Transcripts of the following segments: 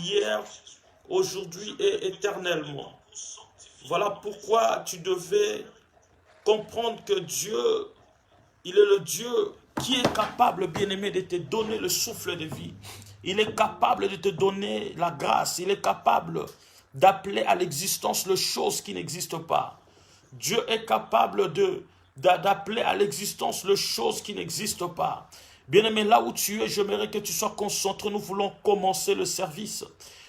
hier, aujourd'hui et éternellement. Voilà pourquoi tu devais comprendre que Dieu, il est le Dieu qui est capable, bien-aimé, de te donner le souffle de vie. Il est capable de te donner la grâce. Il est capable d'appeler à l'existence les choses qui n'existent pas. Dieu est capable d'appeler à l'existence les choses qui n'existent pas. Bien-aimé, là où tu es, j'aimerais que tu sois concentré. Nous voulons commencer le service.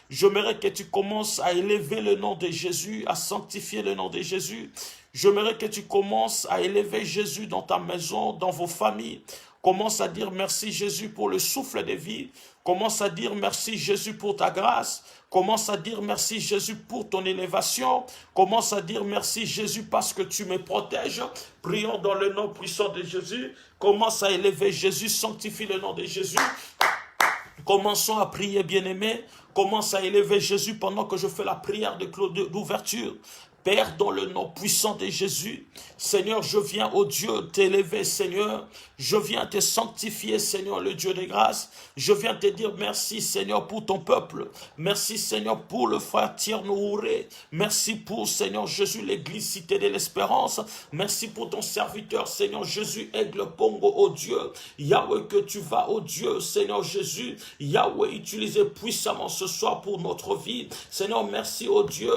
J'aimerais que tu commences à élever le nom de Jésus, à sanctifier le nom de Jésus. J'aimerais que tu commences à élever Jésus dans ta maison, dans vos familles. Commence à dire merci Jésus pour le souffle de vie. Commence à dire merci Jésus pour ta grâce. Commence à dire merci Jésus pour ton élévation. Commence à dire merci Jésus parce que tu me protèges. Prions dans le nom puissant de Jésus. Commence à élever Jésus, sanctifie le nom de Jésus. Commençons à prier, bien-aimés. Commence à élever Jésus pendant que je fais la prière d'ouverture. Père, dans le nom puissant de Jésus, Seigneur, je viens, ô Dieu, t'élever, Seigneur. Je viens te sanctifier, Seigneur, le Dieu de grâce. Je viens te dire merci, Seigneur, pour ton peuple. Merci, Seigneur, pour le frère Tiernouré. Merci pour, Seigneur Jésus, l'église Cité de l'Espérance. Merci pour ton serviteur, Seigneur Jésus, Aigle Pongo, ô Dieu. Yahweh, que tu vas, ô Dieu, Seigneur Jésus. Yahweh, utilisé puissamment ce soir pour notre vie. Seigneur, merci, ô Dieu,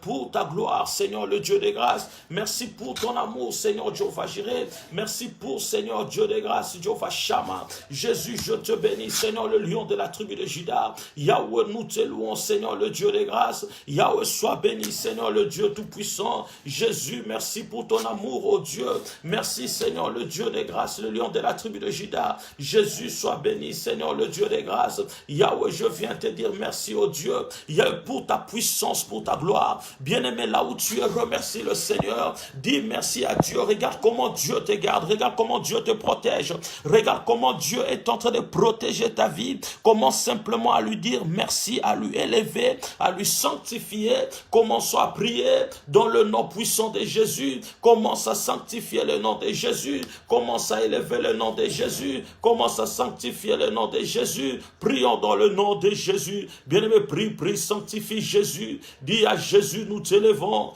pour ta gloire, Seigneur, le Dieu de grâce. Merci pour ton amour, Seigneur Jéhovah Jireh. Merci pour, Seigneur Dieu de grâce, Jéhovah Shammah. Jésus, je te bénis, Seigneur, le lion de la tribu de Juda. Yahweh, nous te louons, Seigneur, le Dieu de grâce. Yahweh, sois béni, Seigneur, le Dieu tout-puissant. Jésus, merci pour ton amour, ô Dieu. Merci, Seigneur, le Dieu de grâce, le lion de la tribu de Juda. Jésus, sois béni, Seigneur, le Dieu de grâce. Yahweh, je viens te dire merci, ô Dieu. Yahweh, pour ta puissance, pour ta gloire. Bien-aimé, là où tu es, remercie le Seigneur. Dis merci à Dieu. Regarde comment Dieu te garde. Regarde comment Dieu te protège. Regarde comment Dieu est en train de protéger ta vie. Commence simplement à lui dire merci, à lui élever, à lui sanctifier. Commençons à prier dans le nom puissant de Jésus. Commence à sanctifier le nom de Jésus. Commence à élever le nom de Jésus. Commence à sanctifier le nom de Jésus. Prions dans le nom de Jésus. Bien-aimé, prie, sanctifie Jésus. Dis à Jésus, nous t'élevons,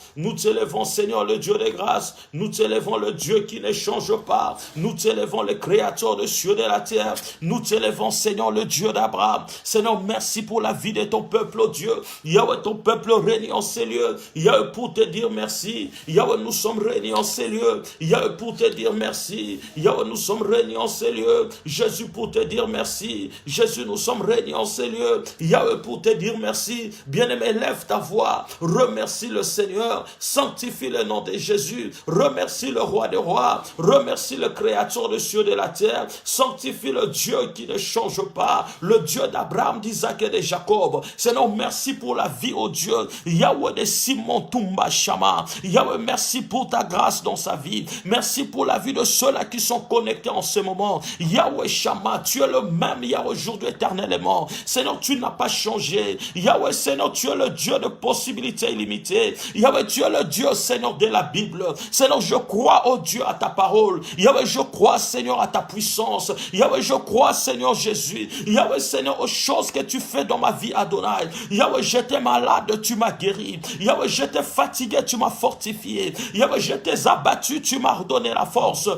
Seigneur, le Dieu de grâce. Nous t'élevons, le Dieu qui ne change pas. Nous t'élevons, le Créateur des cieux et de la terre. Nous t'élevons, Seigneur, le Dieu d'Abraham. Seigneur, merci pour la vie de ton peuple, oh Dieu. Yahweh, ton peuple réuni en ces lieux. Yahweh, pour te dire merci. Yahweh, nous sommes réunis en ces lieux. Yahweh, pour te dire merci. Yahweh, nous sommes réunis en ces lieux. Jésus, pour te dire merci. Jésus, nous sommes réunis en ces lieux. Yahweh, pour te dire merci. Bien-aimé, lève ta voix. Remercie le Seigneur. Sanctifie le nom de Jésus. Remercie le roi des rois. Remercie le Créateur des cieux et de la terre. Sanctifie le Dieu qui ne change pas. Le Dieu d'Abraham, d'Isaac et de Jacob. Seigneur, merci pour la vie, oh Dieu. Yahweh de Simon Toumba Shama. Yahweh, merci pour ta grâce dans sa vie. Merci pour la vie de ceux-là qui sont connectés en ce moment. Yahweh Shama, tu es le même Yahweh aujourd'hui éternellement. Seigneur, tu n'as pas changé. Yahweh, Seigneur, tu es le Dieu de possibilités illimitées. Yahweh, tu es le Dieu, Seigneur, de la Bible. Seigneur, je crois, oh Dieu, à ta parole. Yahweh, je crois, Seigneur, à ta puissance. Yahweh, je crois, Seigneur Jésus. Yahweh, Seigneur, aux choses que tu fais dans ma vie, Adonai. Yahweh, j'étais malade, tu m'as guéri. Yahweh, j'étais fatigué, tu m'as fortifié. Yahweh, j'étais abattu, tu m'as redonné la force.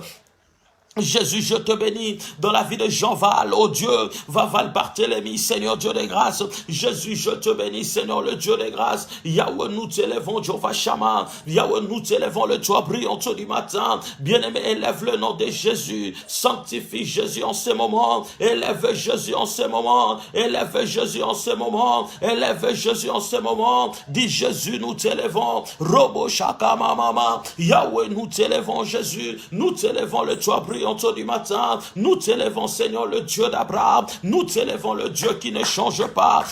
Jésus, je te bénis dans la vie de Jean Val, oh Dieu, Val Barthélemy, Seigneur Dieu de grâce. Jésus, je te bénis, Seigneur le Dieu de grâce. Yahweh, nous t'élèvons, Jéhovah Shammah. Yahweh, nous t'élèvons, le toit brillant du matin. Bien-aimé, élève le nom de Jésus. Sanctifie Jésus en ce moment. Élève Jésus en ce moment. Élève Jésus en ce moment. Élève Jésus en ce moment. Dis Jésus, nous t'élèvons. Robo Shaka Mama. Yahweh, nous t'élèvons, Jésus. Nous t'élèvons, le toit brillant du matin. Nous t'élèvons, Seigneur, le Dieu d'Abraham. Nous t'élèvons, le Dieu qui ne change pas.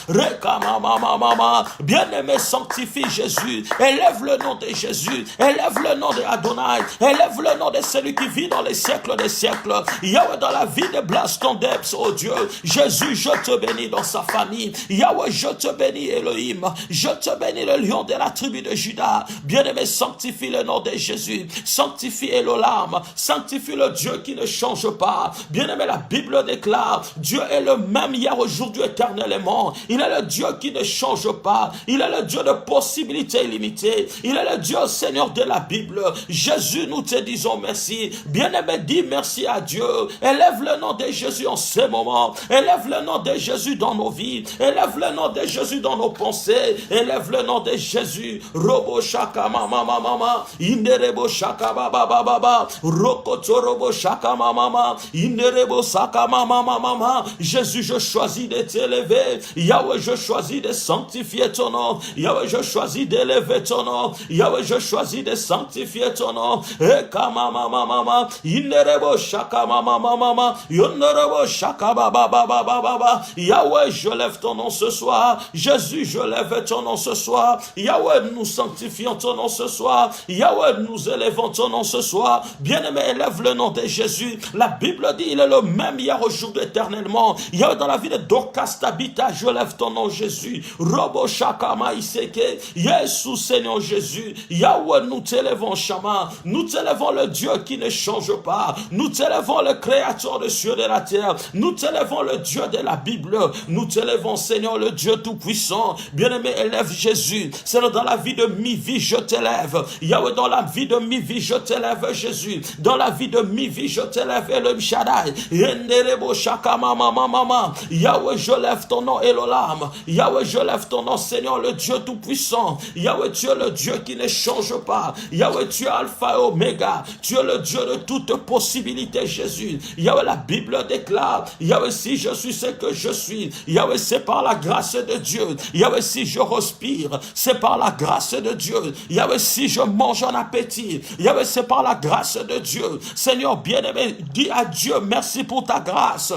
Bien-aimé, sanctifie Jésus. Élève le nom de Jésus. Élève le nom de Adonai. Élève le nom de celui qui vit dans les siècles des siècles. Yahweh, dans la vie de Blaston Debs, oh Dieu. Jésus, je te bénis dans sa famille. Yahweh, je te bénis, Elohim. Je te bénis, le lion de la tribu de Juda. Bien-aimé, sanctifie le nom de Jésus. Sanctifie Elolam. Sanctifie le Dieu qui ne change pas. Bien-aimé, la Bible déclare, Dieu est le même hier, aujourd'hui, éternellement. Il est le Dieu qui ne change pas. Il est le Dieu de possibilités illimitées. Il est le Dieu, Seigneur, de la Bible. Jésus, nous te disons merci. Bien-aimé, dis merci à Dieu. Élève le nom de Jésus en ce moment. Élève le nom de Jésus dans nos vies. Élève le nom de Jésus dans nos pensées. Élève le nom de Jésus. Robo shaka mama mama. Inderebo shaka baba baba. Rokoto robo shaka mama. Inderebo saka mama mama. Jésus, je choisis de t'élever. Yahweh, je choisis de sanctifier ton nom. Yahweh, je choisis d'élever ton nom. Yahweh, je choisis de sanctifier ton nom. Eka mama mama. Inderebo shaka mama mama. Yonderebo shaka baba baba baba. Yahweh, je lève ton nom ce soir. Jésus, je lève ton nom ce soir. Yahweh, nous sanctifions ton nom ce soir. Yahweh, nous élevons ton nom ce soir. Bien-aimé, élève le nom de Jésus. La Bible dit, il est le même hier, aujourd'hui, éternellement. Yahweh, dans la vie de Dorcas Tabitha, je lève ton nom Jésus. Robo Shakama Iseke. Yesu, Seigneur Jésus. Yahweh, nous t'élevons, Shama. Nous t'élevons le Dieu qui ne change pas. Nous t'élevons le Créateur des cieux et de la terre. Nous t'élevons le Dieu de la Bible. Nous t'élevons, Seigneur, le Dieu tout-puissant. Bien-aimé, élève Jésus. Seigneur, dans la vie de mi-vie, je t'élève. Yahweh, dans la vie de mi-vie, je t'élève, Jésus. Dans la vie de mi-vie, je t'élève, Elohim Shaddai. Yenderebo Shakama mama mama. Yahweh, je lève ton nom, Elolam. Yahweh, je lève ton nom, Seigneur, le Dieu tout-puissant. Yahweh, tu es le Dieu qui ne change pas. Yahweh, tu es Alpha et Oméga. Tu es le Dieu de toute possibilité, Jésus. Yahweh, la Bible déclare, Yahweh, si je suis ce que je suis, Yahweh, c'est par la grâce de Dieu. Yahweh, si je respire, c'est par la grâce de Dieu. Yahweh, si je mange en appétit, Yahweh, c'est par la grâce de Dieu. Seigneur bien-aimé, dis à Dieu, merci pour ta grâce.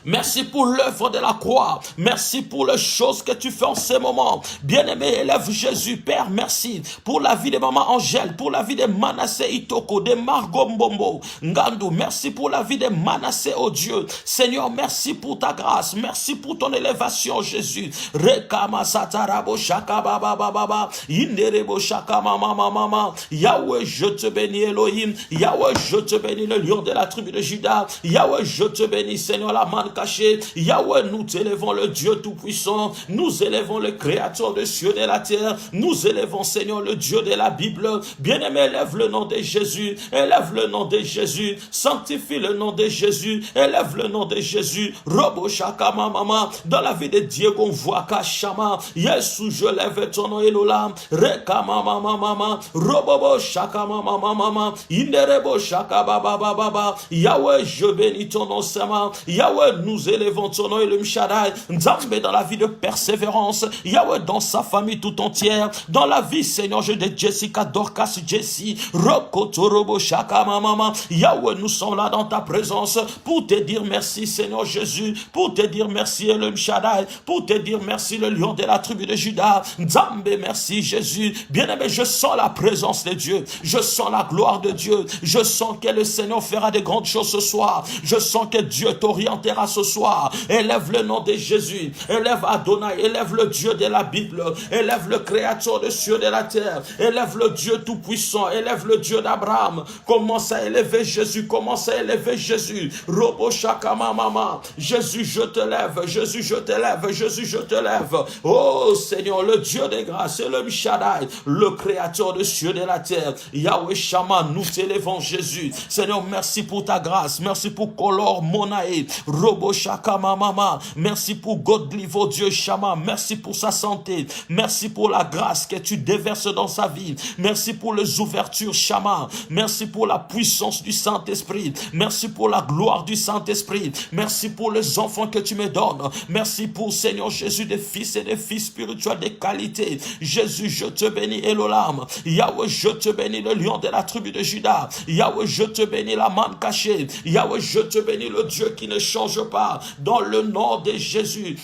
Merci pour l'œuvre de la croix. Merci pour les choses que tu fais en ce moment. Bien-aimé, élève Jésus. Père, merci pour la vie de maman Angèle, pour la vie de Manassé Itoko, de Margot Mbombo, Ngandou. Merci pour la vie de Manassé, oh Dieu. Seigneur, merci pour ta grâce. Merci pour ton élévation, Jésus. Rekama satarabo shaka baba baba. Inderebo shaka mama mama. Yahweh, je te bénis, Elohim. Yahweh, je te bénis, le lion de la tribu de Juda. Yahweh, je te bénis, Seigneur, la manne caché. Yahweh, nous t'élevons le Dieu tout-puissant. Nous élevons le Créateur des cieux et de la terre. Nous élevons, Seigneur, le Dieu de la Bible. Bien-aimé, élève le nom de Jésus. Élève le nom de Jésus. Sanctifie le nom de Jésus. Élève le nom de Jésus. Robo Shakama Mama. Dans la vie de Diego Mvouaka Shama. Yesu, je lève ton nom, Elolam. Rekama Mama Mama. Robobo Shakama Mama Mama. Inderebo Shakaba Baba Baba. Yahweh, je bénis ton nom, Sama. Yahweh, nous élevons ton nom, Elohim Shaddai. Nzambe, dans la vie de persévérance. Yahweh, dans sa famille tout entière. Dans la vie, Seigneur, je de Jessica, Dorcas, Jessie, Rokotorobo, Shakama Mama. Yahweh, nous sommes là dans ta présence pour te dire merci, Seigneur Jésus. Pour te dire merci, Elohim Shaddai. Pour te dire merci, le lion de la tribu de Juda. Nzambe, merci, Jésus. Bien-aimé, je sens la présence de Dieu. Je sens la gloire de Dieu. Je sens que le Seigneur fera de grandes choses ce soir. Je sens que Dieu t'orientera ce soir. Élève le nom de Jésus. Élève Adonai. Élève le Dieu de la Bible. Élève le Créateur des cieux et de la terre. Élève le Dieu tout-puissant. Élève le Dieu d'Abraham. Commence à élever Jésus. Commence à élever Jésus. Robo Shakama Mama. Jésus, je te lève. Jésus, je te lève. Jésus, je te lève. Oh Seigneur, le Dieu des grâces, le Shaddai, le Créateur des cieux et de la terre. Yahweh Shama, nous t'élevons Jésus. Seigneur, merci pour ta grâce. Merci pour Color Monae. Robo Shakama Mama. Merci pour Godlivo Dieu Shama. Merci pour sa santé. Merci pour la grâce que tu déverses dans sa vie. Merci pour les ouvertures Shama. Merci pour la puissance du Saint-Esprit. Merci pour la gloire du Saint-Esprit. Merci pour les enfants que tu me donnes. Merci pour, Seigneur Jésus, des fils et des filles spirituels de qualité. Jésus, je te bénis, Elolam. Yahweh, je te bénis, le lion de la tribu de Juda. Yahweh, je te bénis, la manne cachée. Yahweh, je te bénis, le Dieu qui ne change pas. Dans le nom de Jésus.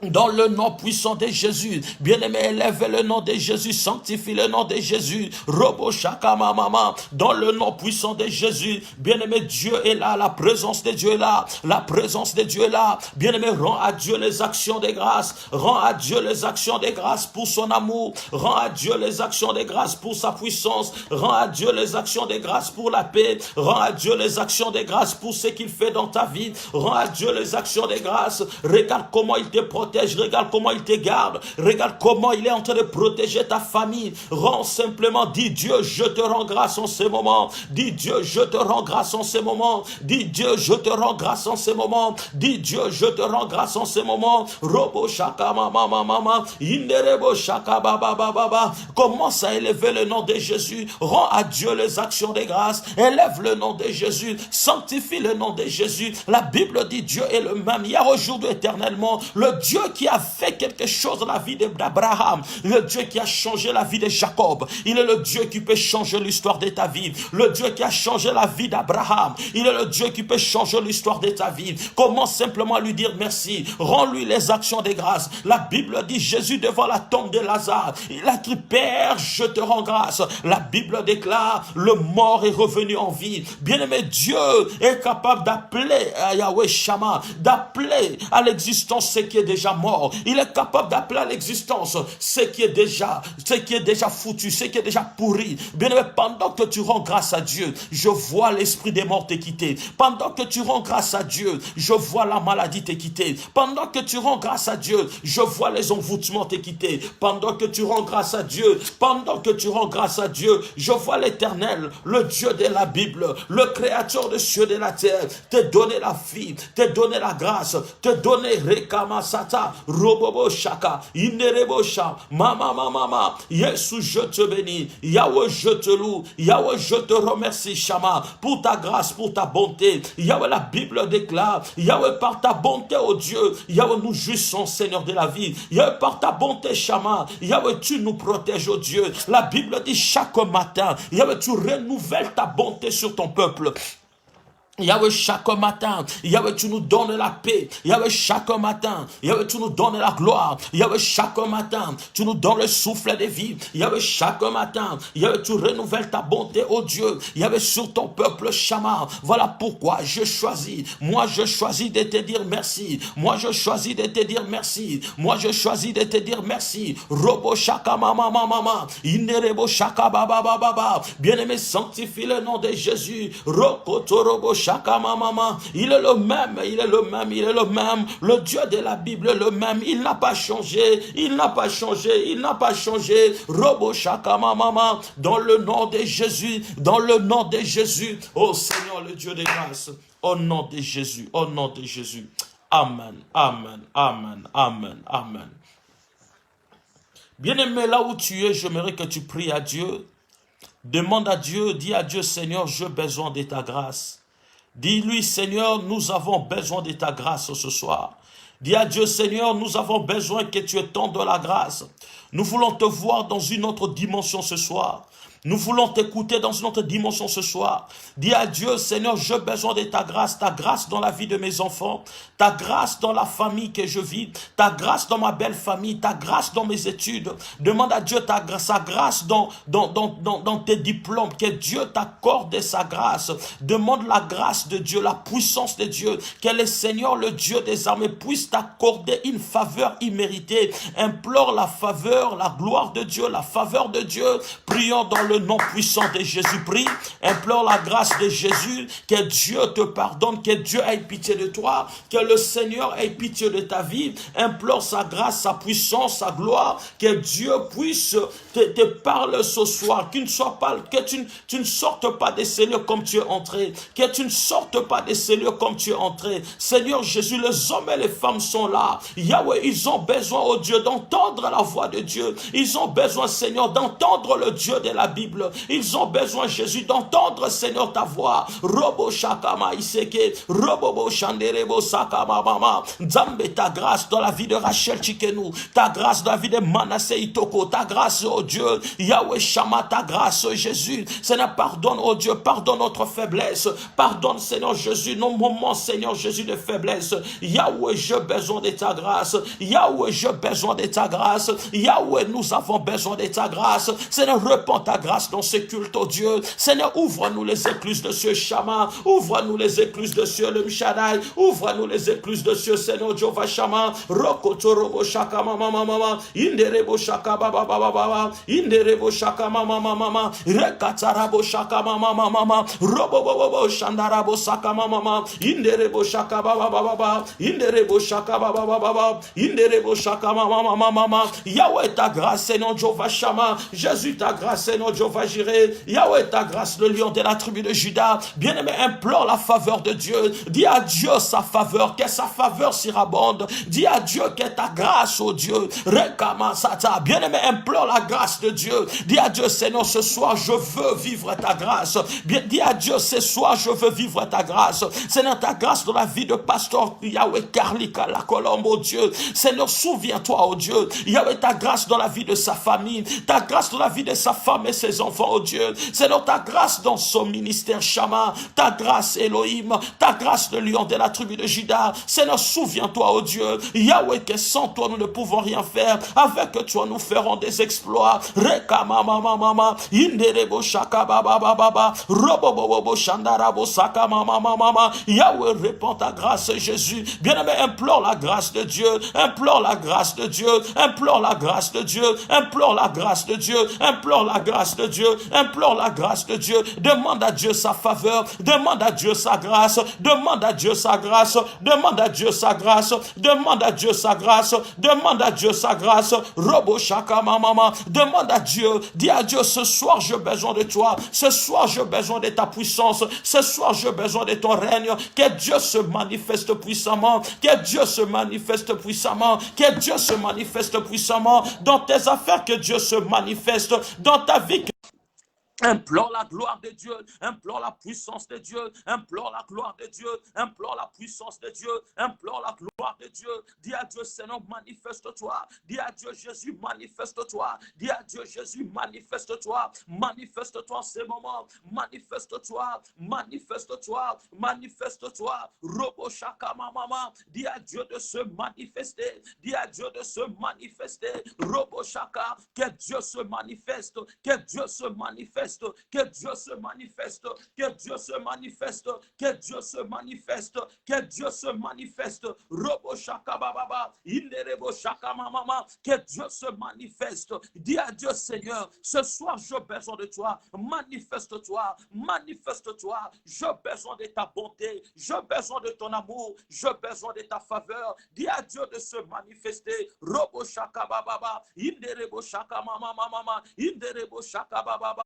Dans le nom puissant de Jésus, bien-aimé, élève le nom de Jésus, sanctifie le nom de Jésus, Robo Shaka Mama, dans le nom puissant de Jésus, bien-aimé, Dieu est là, la présence de Dieu est là, la présence de Dieu est là, bien-aimé, rends à Dieu les actions de grâce, rends à Dieu les actions de grâce pour son amour, rends à Dieu les actions de grâce pour sa puissance, rends à Dieu les actions de grâce pour la paix, rends à Dieu les actions de grâce pour ce qu'il fait dans ta vie, rends à Dieu les actions de grâce, regarde comment il te protège, regarde comment il te garde, regarde comment il est en train de protéger ta famille. Rends simplement, dis Dieu, je te rends grâce en ce moment. Dis Dieu, je te rends grâce en ce moment. Dis Dieu, je te rends grâce en ce moment. Dis Dieu, je te rends grâce en ce moment. Robo shaka mama, inderebo shaka baba. Commence à élever le nom de Jésus. Rends à Dieu les actions de grâce. Élève le nom de Jésus. Sanctifie le nom de Jésus. La Bible dit Dieu est le même hier, aujourd'hui, éternellement. Le Dieu qui a fait quelque chose dans la vie d'Abraham, le Dieu qui a changé la vie de Jacob, il est le Dieu qui peut changer l'histoire de ta vie. Le Dieu qui a changé la vie d'Abraham, il est le Dieu qui peut changer l'histoire de ta vie. Commence simplement à lui dire merci, rends-lui les actions de grâce. La Bible dit Jésus devant la tombe de Lazare, il a dit Père, je te rends grâce. La Bible déclare le mort est revenu en vie. Bien-aimé, Dieu est capable d'appeler à Yahweh Shammah, d'appeler à l'existence ce qui est déjà mort. Il est capable d'appeler à l'existence ce qui est déjà foutu, ce qui est déjà pourri. Bien-aimé, pendant que tu rends grâce à Dieu, je vois l'esprit des morts te quitter. Pendant que tu rends grâce à Dieu, je vois la maladie te quitter. Pendant que tu rends grâce à Dieu, je vois les envoûtements te quitter. Pendant que tu rends grâce à Dieu, je vois l'Éternel, le Dieu de la Bible, le Créateur des cieux et de la terre, te donner la vie, te donner la grâce, te donner Rekamasata, Robobo Shaka, Inerebo Sha, Mama, Yesu, je te bénis, Yahweh, je te loue, Yahweh, je te remercie, Shama, pour ta grâce, pour ta bonté. Yahweh, la Bible déclare, Yahweh, par ta bonté, oh Dieu, Yahweh, nous jouissons, Seigneur de la vie. Yahweh, par ta bonté, Shama, Yahweh, tu nous protèges, oh Dieu. La Bible dit chaque matin, Yahweh, tu renouvelles ta bonté sur ton peuple. Yahweh, chaque matin, Yahweh, tu nous donnes la paix. Yahweh, chaque matin, Yahweh, tu nous donnes la gloire. Yahweh, chaque matin, tu nous donnes le souffle de vie. Yahweh, chaque matin, Yahweh, tu renouvelles ta bonté, oh Dieu. Yahweh, sur ton peuple, Shama. Voilà pourquoi je choisis. Moi, je choisis de te dire merci. Moi, je choisis de te dire merci. Moi, je choisis de te dire merci. Robo shaka mama. Inerebo shaka baba. Bien-aimé, sanctifie le nom de Jésus. Rokoto robo shaka. Il est le même, le Dieu de la Bible le même, il n'a pas changé, Robo Shaka Mama, dans le nom de Jésus, oh Seigneur le Dieu de grâce, au nom de Jésus, amen. Bien-aimé, là où tu es, j'aimerais que tu pries à Dieu, demande à Dieu, dis à Dieu, Seigneur, j'ai besoin de ta grâce. Dis-lui, Seigneur, nous avons besoin de ta grâce ce soir. Dis à Dieu, Seigneur, nous avons besoin que tu étendes de la grâce. Nous voulons te voir dans une autre dimension ce soir. Nous voulons t'écouter dans une autre dimension ce soir. Dis à Dieu, Seigneur, j'ai besoin de ta grâce dans la vie de mes enfants, ta grâce dans la famille que je vis, ta grâce dans ma belle famille, ta grâce dans mes études. Demande à Dieu sa grâce dans tes diplômes, que Dieu t'accorde sa grâce. Demande la grâce de Dieu, la puissance de Dieu, que le Seigneur, le Dieu des armées, puisse t'accorder une faveur imméritée. Implore la faveur, la gloire de Dieu, la faveur de Dieu. Prions dans le nom puissant de Jésus, prie, implore la grâce de Jésus, que Dieu te pardonne, que Dieu ait pitié de toi, que le Seigneur ait pitié de ta vie, implore sa grâce, sa puissance, sa gloire, que Dieu puisse te parler ce soir, que tu ne sortes pas des cellules comme tu es entré, que tu ne sortes pas des cellules comme tu es entré. Seigneur Jésus, les hommes et les femmes sont là. Yahweh, ils ont besoin, oh Dieu, d'entendre la voix de Dieu. Ils ont besoin, Seigneur, d'entendre le Dieu de la Bible. Bible. Ils ont besoin, Jésus, d'entendre, Seigneur, ta voix. Robo Shakama Iseke, Robobo Shanderebo Sakama Mama. Nzambe, ta grâce dans la vie de Rachel Chikenu, ta grâce dans la vie de Manasseh Itoko, ta grâce, oh Dieu, Yahweh Shama, ta grâce, Jésus. Seigneur, pardonne, oh Dieu, pardonne notre faiblesse. Pardonne, Seigneur Jésus, nos moments, Seigneur Jésus, de faiblesse. Yahweh, j'ai besoin de ta grâce. Yahweh, j'ai besoin de ta grâce. Yahweh, nous avons besoin de ta grâce. Seigneur, répands ta grâce dans ce culte, oh Dieu. Seigneur, ouvre-nous les écluses de ce Shama. Ouvre-nous les écluses de ce le Mshadai. Ouvre-nous les écluses de ce Seigneur Jehovah Shama. Rokotorobo Shaka mama mama. Inderebo Shaka baba baba baba. Inderebo Shaka mama mama. Rekatarabo Shaka mama mama. Robobobo Shandarabo Saka mama. Inderebo Shaka baba baba baba. Inderebo Shaka baba baba baba. Inderebo Shaka mama mama. Yahweh ta grâce Seigneur Jehovah Shama. Jésus ta grâce Seigneur Jehovah Jireh. Yahweh ta grâce le lion de la tribu de Juda. Bien-aimé, implore la faveur de Dieu. Dis à Dieu sa faveur, que sa faveur surabonde. Dis à Dieu que ta grâce, oh Dieu, Rekama Sata. Bien-aimé, implore la grâce de Dieu. Dis à Dieu, Seigneur, ce soir, je veux vivre ta grâce. Dis à Dieu, ce soir, je veux vivre ta grâce. Seigneur, ta grâce dans la vie de pasteur Yahweh Karlika, la colombe, oh Dieu. Seigneur, souviens-toi, oh Dieu. Yahweh, ta grâce dans la vie de sa famille. Ta grâce dans la vie de sa femme et ses enfants, oh Dieu. Seigneur, ta grâce dans son ministère Shama. Ta grâce, Elohim. Ta grâce, le lion de la tribu de Juda. Seigneur, souviens-toi, oh Dieu. Yahweh, que sans toi, nous ne pouvons rien faire. Avec toi, nous ferons des exploits. Rekama mama mama. Inderebo shaka baba baba baba. Robobobo shandarabo saka mama mama. Yahweh, répands ta grâce, Jésus. Bien-aimé, implore la grâce de Dieu. Implore la grâce de Dieu. Implore la grâce de Dieu. Implore la grâce de Dieu. Implore la grâce de Dieu. Implore la grâce de Dieu. Demande à Dieu sa faveur. Demande à Dieu sa grâce. Demande à Dieu sa grâce. Demande à Dieu sa grâce. Demande à Dieu sa grâce. Demande à Dieu sa grâce. Robo shaka mama. Demande à Dieu. Dis à Dieu, ce soir j'ai besoin de toi. Ce soir j'ai besoin de ta puissance. Ce soir j'ai besoin de ton règne. Que Dieu se manifeste puissamment. Que Dieu se manifeste puissamment. Que Dieu se manifeste puissamment dans tes affaires. Que Dieu se manifeste dans ta vie. Implore la gloire de Dieu, implore la puissance de Dieu, implore la gloire de Dieu, implore la puissance de Dieu, implore la gloire de Dieu. Dis à Dieu, Seigneur, manifeste-toi. Dis à Dieu, Jésus, manifeste-toi. Dis à Dieu, Jésus, manifeste-toi. Manifeste-toi en ces moments. Manifeste-toi, manifeste-toi, manifeste-toi. Robo shaka mama. Dis à Dieu de se manifester. Dis à Dieu de se manifester. Robo shaka, que Dieu se manifeste, que Dieu se manifeste. Que Dieu se manifeste, que Dieu se manifeste, que Dieu se manifeste, que Dieu se manifeste. Robo shaka baba, inderebo shaka mama, que Dieu se manifeste. Dis à Dieu, Seigneur, ce soir j'ai besoin de toi. Manifeste-toi, manifeste-toi. J'ai besoin de ta bonté, j'ai besoin de ton amour, j'ai besoin de ta faveur. Dis à Dieu de se manifester. Robo shaka baba, inderebo shaka mama, inderebo shaka baba.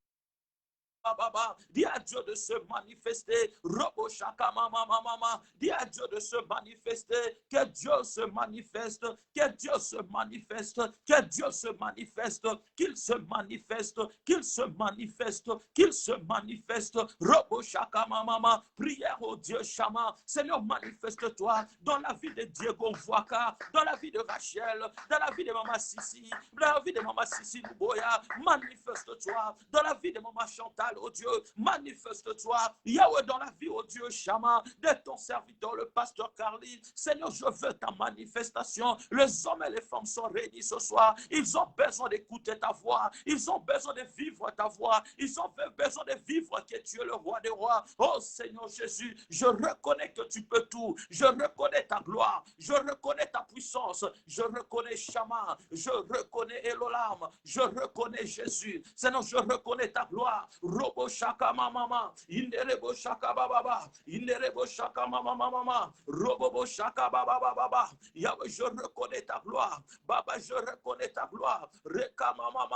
Dis à Dieu de se manifester. Robo shaka mama. Dis à Dieu de se manifester. Que Dieu se manifeste. Que Dieu se manifeste. Que Dieu se manifeste. Qu'il se manifeste. Qu'il se manifeste. Qu'il se manifeste. Robo shaka mama. Prière au Dieu Shama. Seigneur, manifeste-toi dans la vie de Diego Waka, dans la vie de Rachel, dans la vie de Maman Sissi, dans la vie de Maman Sissi Luboya. Manifeste-toi dans la vie de Maman Chantal. Oh Dieu, manifeste-toi, Yahweh, dans la vie, oh Dieu, Shama, de ton serviteur, le pasteur Carly. Seigneur, je veux ta manifestation. Les hommes et les femmes sont réunis ce soir. Ils ont besoin d'écouter ta voix. Ils ont besoin de vivre ta voix. Ils ont besoin de vivre que tu es le roi des rois. Oh Seigneur Jésus, je reconnais que tu peux tout. Je reconnais ta gloire. Je reconnais ta puissance. Je reconnais Shama. Je reconnais Elolam. Je reconnais Jésus. Seigneur, je reconnais ta gloire. Robo shaka mama, inderebo shaka baba, inderebo shaka mama, robo shaka baba. Yahweh, je reconnais ta gloire. Baba, je reconnais ta gloire. Reka mama,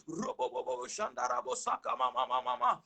robo shandarabo saka mama.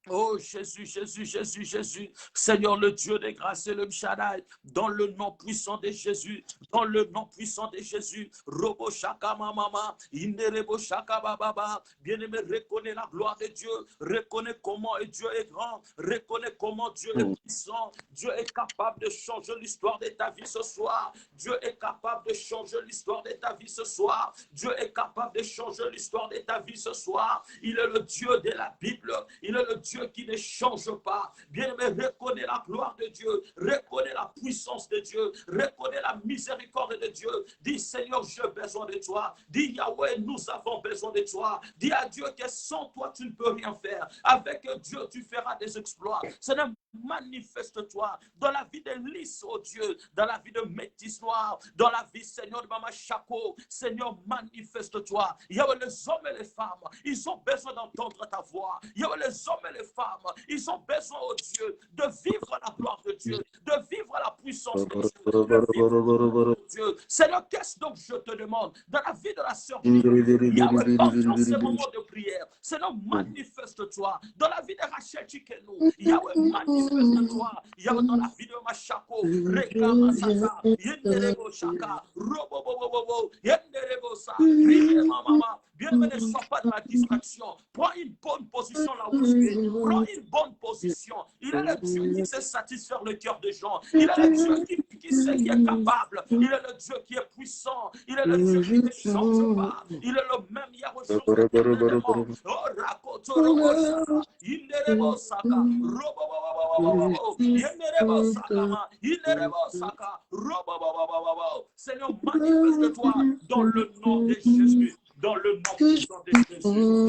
Oh Jésus, Jésus, Jésus, Jésus, Seigneur le Dieu des grâces et le Shaddai, dans le nom puissant de Jésus, dans le nom puissant de Jésus, Robo Shaka Mama, Inderebo Shaka Baba, bien-aimé, reconnais la gloire de Dieu, reconnais comment Dieu est grand, reconnais comment Dieu est puissant, Dieu est capable de changer l'histoire de ta vie ce soir, Dieu est capable de changer l'histoire de ta vie ce soir, Dieu est capable de changer l'histoire de ta vie ce soir, il est le Dieu de la Bible, il est le Dieu qui ne change pas. Bien-aimé, reconnais la gloire de Dieu, reconnais la puissance de Dieu, reconnais la miséricorde de Dieu. Dis Seigneur, j'ai besoin de toi. Dis Yahweh, nous avons besoin de toi. Dis à Dieu que sans toi, tu ne peux rien faire. Avec Dieu, tu feras des exploits. Seigneur, manifeste-toi dans la vie de Lys, oh Dieu, dans la vie de Métis Noir, dans la vie, Seigneur, de Maman Chaco. Seigneur, manifeste-toi. Yahweh, les hommes et les femmes, ils ont besoin d'entendre ta voix. Yahweh, les hommes et les femmes, ils ont besoin, oh Dieu, de vivre la gloire de Dieu, de vivre la puissance de Dieu, de vivre Dieu. Seigneur, qu'est-ce donc je te demande dans la vie de la sœur Yahweh, pendant ces moments de prière, Seigneur, manifeste-toi dans la vie de Rachel Chikenou. Yahweh, manifeste-toi. Yahweh, dans la vie de Machako, Reka Masata, Yenderebo Shaka, Robo Bobo, Yenderebo Sa, Rime Mama. Bien-aimé, ne sois pas dans la distraction. Prends une bonne position là où tu es. Prends une bonne position. Il est le Dieu qui sait satisfaire le cœur des gens. Il est le Dieu qui sait qui est capable. Il est le Dieu qui est puissant. Il est le Dieu qui ne change pas. Il est le même hier aujourd'hui éternellement. Oh, Rakotoro Shaka, Inderebo Saka, Robo, Yenderebo Saka, Inderebo Saka, Robo. Seigneur, manifeste-toi dans le nom de Jésus. Dans le nom puissant de Jésus.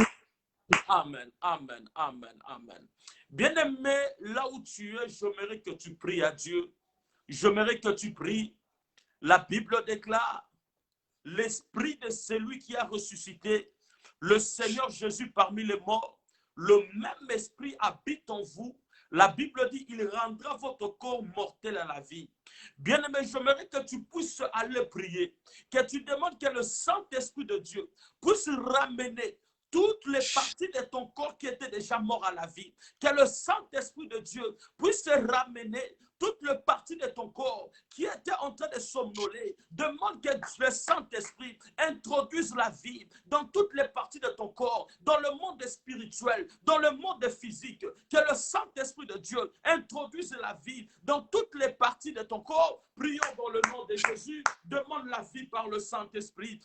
Amen, amen, amen, amen. Bien-aimé, là où tu es, j'aimerais que tu pries à Dieu. J'aimerais que tu pries. La Bible déclare, l'esprit de celui qui a ressuscité, le Seigneur Jésus parmi les morts, le même esprit habite en vous. La Bible dit, il rendra votre corps mortel à la vie. Bien-aimé, j'aimerais que tu puisses aller prier, que tu demandes que le Saint-Esprit de Dieu puisse ramener toutes les parties de ton corps qui étaient déjà morts à la vie. Que le Saint-Esprit de Dieu puisse ramener toutes les parties de ton corps qui étaient en train de somnoler. Demande que le Saint-Esprit introduise la vie dans toutes les parties de ton corps, dans le monde spirituel, dans le monde physique. Que le Saint-Esprit de Dieu introduise la vie dans toutes les parties de ton corps. Prions dans le nom de Jésus. Demande la vie par le Saint-Esprit.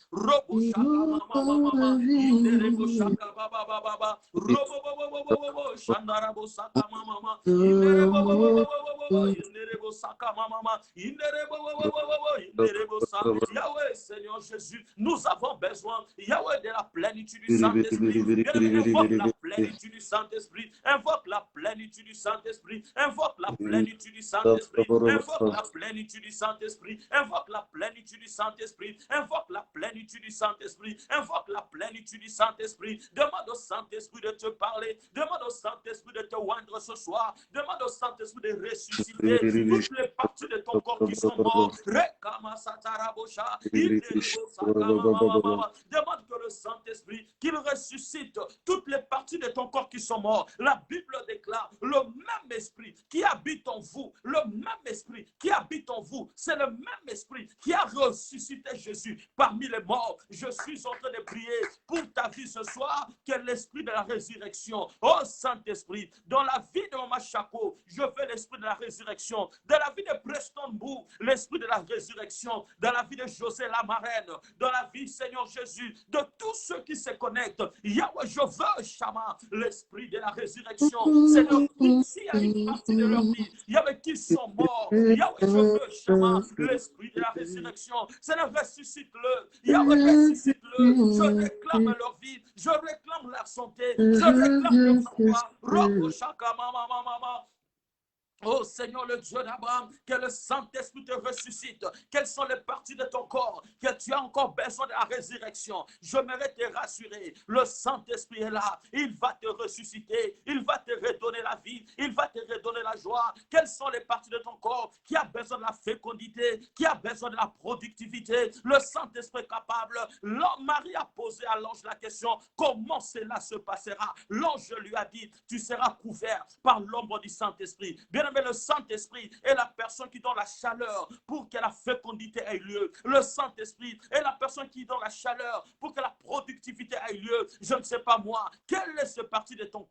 Yahweh, Seigneur Jésus, nous avons besoin, Yahweh, de la plénitude du Saint-Esprit. Invoque la plénitude du Saint-Esprit. Invoque la plénitude du Saint-Esprit. Invoque la plénitude du Saint-Esprit. Invoque la plénitude du Saint-Esprit. Invoque la plénitude du Saint-Esprit. Invoque la plénitude du Saint-Esprit. Invoque la plénitude du Saint-Esprit. Demande au Saint-Esprit de te parler. Demande au Saint-Esprit de te oindre ce soir. Demande au Saint-Esprit de ressusciter toutes les parties de ton corps qui sont mortes. Demande que le Saint-Esprit, qu'il ressuscite toutes les parties de ton corps qui sont mortes. La Bible déclare, le même esprit qui habite en vous, le même esprit qui habite en vous, c'est le même esprit qui a ressuscité Jésus parmi les morts. Je suis en train de prier pour ta vie ce soir, que l'esprit de la résurrection, oh Saint-Esprit, dans la vie de Mama Chaco, je veux l'esprit de la résurrection, dans la vie de Preston Bou, l'esprit de la résurrection, dans la vie de José la marraine, dans la vie, Seigneur Jésus, de tous ceux qui se connectent. Yahweh, je veux, Shama, l'esprit de la résurrection. Seigneur, s'il y a une partie de leur vie, Yahweh, qui sont morts. Yahweh, je veux, Shama, l'esprit de la résurrection. Seigneur, ressuscite-le. Yahweh, ressuscite-le. Je réclame leur vie. Je réclame leur santé. Je réclame leur foi. Roko Shaka, mama. Oh Seigneur, le Dieu d'Abraham, que le Saint-Esprit te ressuscite. Quelles sont les parties de ton corps que tu as encore besoin de la résurrection? J'aimerais te rassurer. Le Saint-Esprit est là. Il va te ressusciter. Il va te redonner la vie. Il va te redonner la joie. Quelles sont les parties de ton corps qui a besoin de la fécondité, qui a besoin de la productivité? Le Saint-Esprit est capable. Marie a posé à l'ange la question, comment cela se passera? L'ange lui a dit, tu seras couvert par l'ombre du Saint-Esprit. Bien aimé, le Saint-Esprit est la personne qui donne la chaleur pour que la fécondité ait lieu. Le Saint-Esprit est la personne qui donne la chaleur pour que la productivité ait lieu. Je ne sais pas moi, quelle est cette partie de ton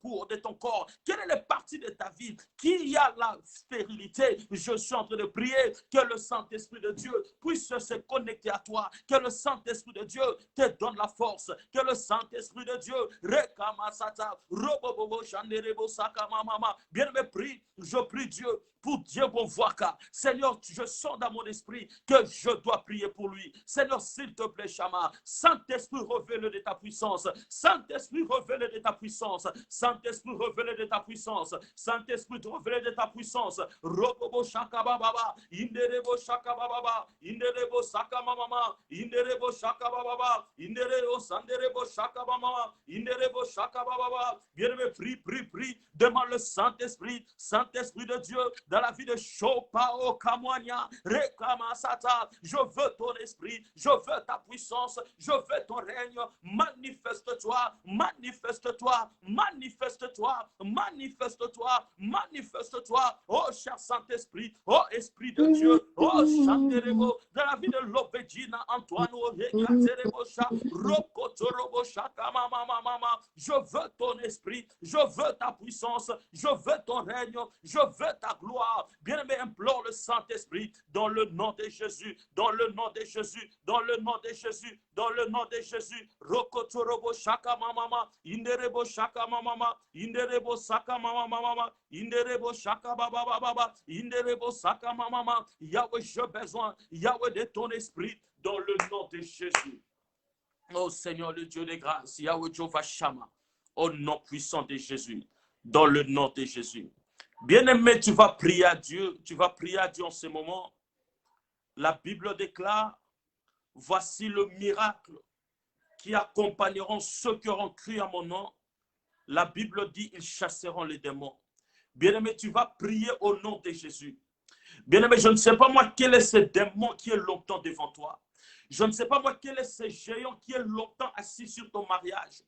corps, quelle est la partie de ta vie qui a la stérilité? Je suis en train de prier que le Saint-Esprit de Dieu puisse se connecter à toi, que le Saint-Esprit de Dieu te donne la force, que le Saint-Esprit de Dieu, bien aimé, prie, je prie Dieu pour Dieu bon voir car Seigneur, je sens dans mon esprit que je dois prier pour lui. Seigneur, s'il te plaît, Chama, Saint-Esprit, révèle de ta puissance. Saint-Esprit, révèle de ta puissance. Saint-Esprit, révèle de ta puissance. Saint-Esprit, révèle de ta puissance. Robobo shaka baba, inderebo shaka baba, inderebo shaka mama, inderebo shaka baba, inderebo sanderebo shaka mama, inderebo shaka baba. Bien-aimé, prie, demande le Saint-Esprit, Saint-Esprit de Dieu, dans la vie de Chopao Kamwania, Rekamasata. Je veux ton esprit, je veux ta puissance, je veux ton règne. Manifeste-toi, manifeste-toi, manifeste-toi, manifeste-toi, manifeste-toi. Oh, cher Saint-Esprit, oh, Esprit de Dieu, oh, Chanterebo, dans la vie de Lobedina, Antoine, Rekaterebocha, Rokotorobo, Shakama, mama. Je veux ton esprit, je veux ta puissance, je veux ton règne, je veux ta gloire. Bien-aimé, implore le Saint-Esprit dans le nom de Jésus, dans le nom de Jésus, dans le nom de Jésus, dans le nom de Jésus. Rokotorobo shaka mama, inderebo shaka mama, inderebo saka mama, inderebo shaka baba, inderebo saka mama. Yahweh, j'ai besoin, Yahweh, de ton esprit dans le nom de Jésus. Oh Seigneur, le Dieu des grâces, Yahweh Jehovah Shammah, au nom puissant de Jésus, dans le nom de Jésus. Bien-aimé, tu vas prier à Dieu en ce moment. La Bible déclare, voici le miracle qui accompagneront ceux qui auront cru à mon nom. La Bible dit, ils chasseront les démons. Bien-aimé, tu vas prier au nom de Jésus. Bien-aimé, je ne sais pas moi quel est ce démon qui est longtemps devant toi. Je ne sais pas moi quel est ce géant qui est longtemps assis sur ton mariage.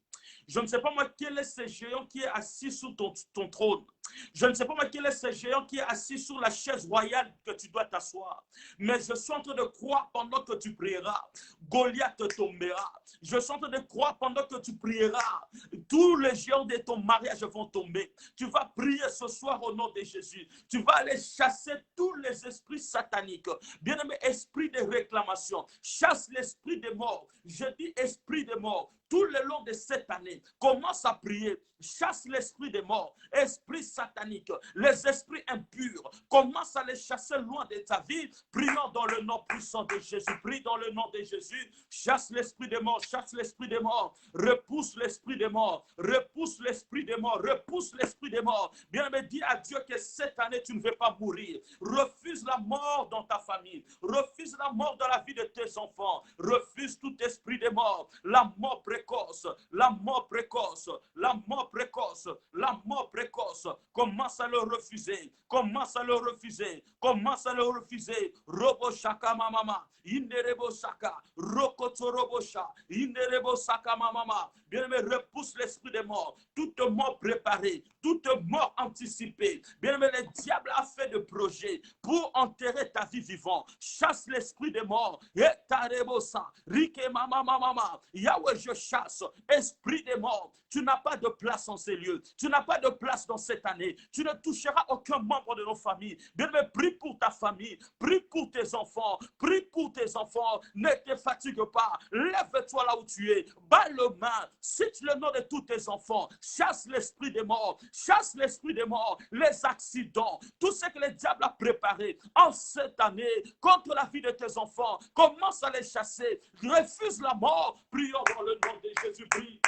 Je ne sais pas moi quel est ce géant qui est assis sur ton trône. Je ne sais pas moi quel est ce géant qui est assis sur la chaise royale que tu dois t'asseoir. Mais je suis en train de croire pendant que tu prieras. Goliath tombera. Je suis en train de croire pendant que tu prieras. Tous les géants de ton mariage vont tomber. Tu vas prier ce soir au nom de Jésus. Tu vas aller chasser tous les esprits sataniques. Bien-aimé, esprit de réclamation. Chasse l'esprit des morts. Je dis esprit des morts. Tout le long de cette année, commence à prier. Chasse l'esprit des morts, esprit satanique, les esprits impurs. Commence à les chasser loin de ta vie. Prions dans le nom puissant de Jésus. Prie dans le nom de Jésus. Chasse l'esprit des morts, chasse l'esprit des morts. Repousse l'esprit des morts. Repousse l'esprit des morts. Repousse l'esprit des morts. Bien-aimé, dis à Dieu que cette année, tu ne veux pas mourir. Refuse la mort dans ta famille. Refuse la mort dans la vie de tes enfants. Refuse tout esprit des morts. La mort précoce, la mort précoce, la mort précoce, la mort précoce. Commence à le refuser, commence à le refuser, commence à le refuser. Robo shaka mama, inderebo shaka, rokoto robo sha, inderebo shaka mama. Bien-aimé, repousse l'esprit des morts, toute mort préparée, toute mort anticipée. Bien-aimé, le diable a fait de projets pour enterrer ta vie vivante. Chasse l'esprit des morts. Et tarebo sa, rike mama. Yahweh, je chasse, esprit des morts. Tu n'as pas de place en ces lieux. Tu n'as pas de place dans cette année. Tu ne toucheras aucun membre de nos familles. Bien-aimé, prie pour ta famille. Prie pour tes enfants. Prie pour tes enfants. Ne te fatigue pas. Lève-toi là où tu es. Bats le main. Cite le nom de tous tes enfants. Chasse l'esprit des morts. Chasse l'esprit des morts. Les accidents. Tout ce que le diable a préparé en cette année contre la vie de tes enfants. Commence à les chasser. Refuse la mort. Prions dans le nom de Jésus-Christ.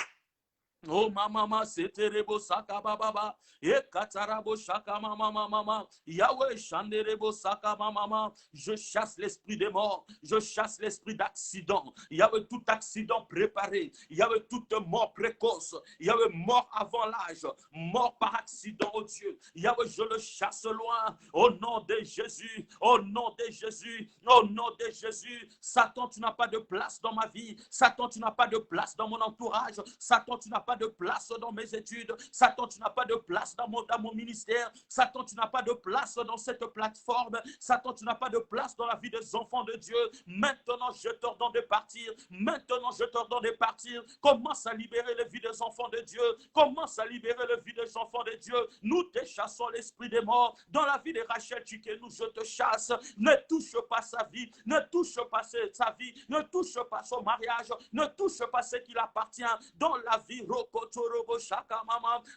Oh mama, c'était rebo saka baba, et katarabo shaka mama, Yahweh chanderebo saka mama, je chasse l'esprit des morts, je chasse l'esprit d'accident, Yahweh tout accident préparé, Yahweh toute mort précoce, Yahweh mort avant l'âge, mort par accident, oh Dieu, Yahweh je le chasse loin, au nom de Jésus, au nom de Jésus, au nom de Jésus, Satan tu n'as pas de place dans ma vie, Satan tu n'as pas de place dans mon entourage, Satan tu n'as pas de place dans mes études. Satan, tu n'as pas de place dans mon ministère. Satan, tu n'as pas de place dans cette plateforme. Satan, tu n'as pas de place dans la vie des enfants de Dieu. Maintenant, je t'ordonne de partir. Maintenant, je t'ordonne de partir. Commence à libérer les vies des enfants de Dieu. Commence à libérer les vies des enfants de Dieu. Nous te chassons l'esprit des morts. Dans la vie de Rachel Tchikenou, je te chasse. Ne touche pas sa vie. Ne touche pas sa vie. Ne touche pas son mariage. Ne touche pas ce qui appartient. Dans la vie,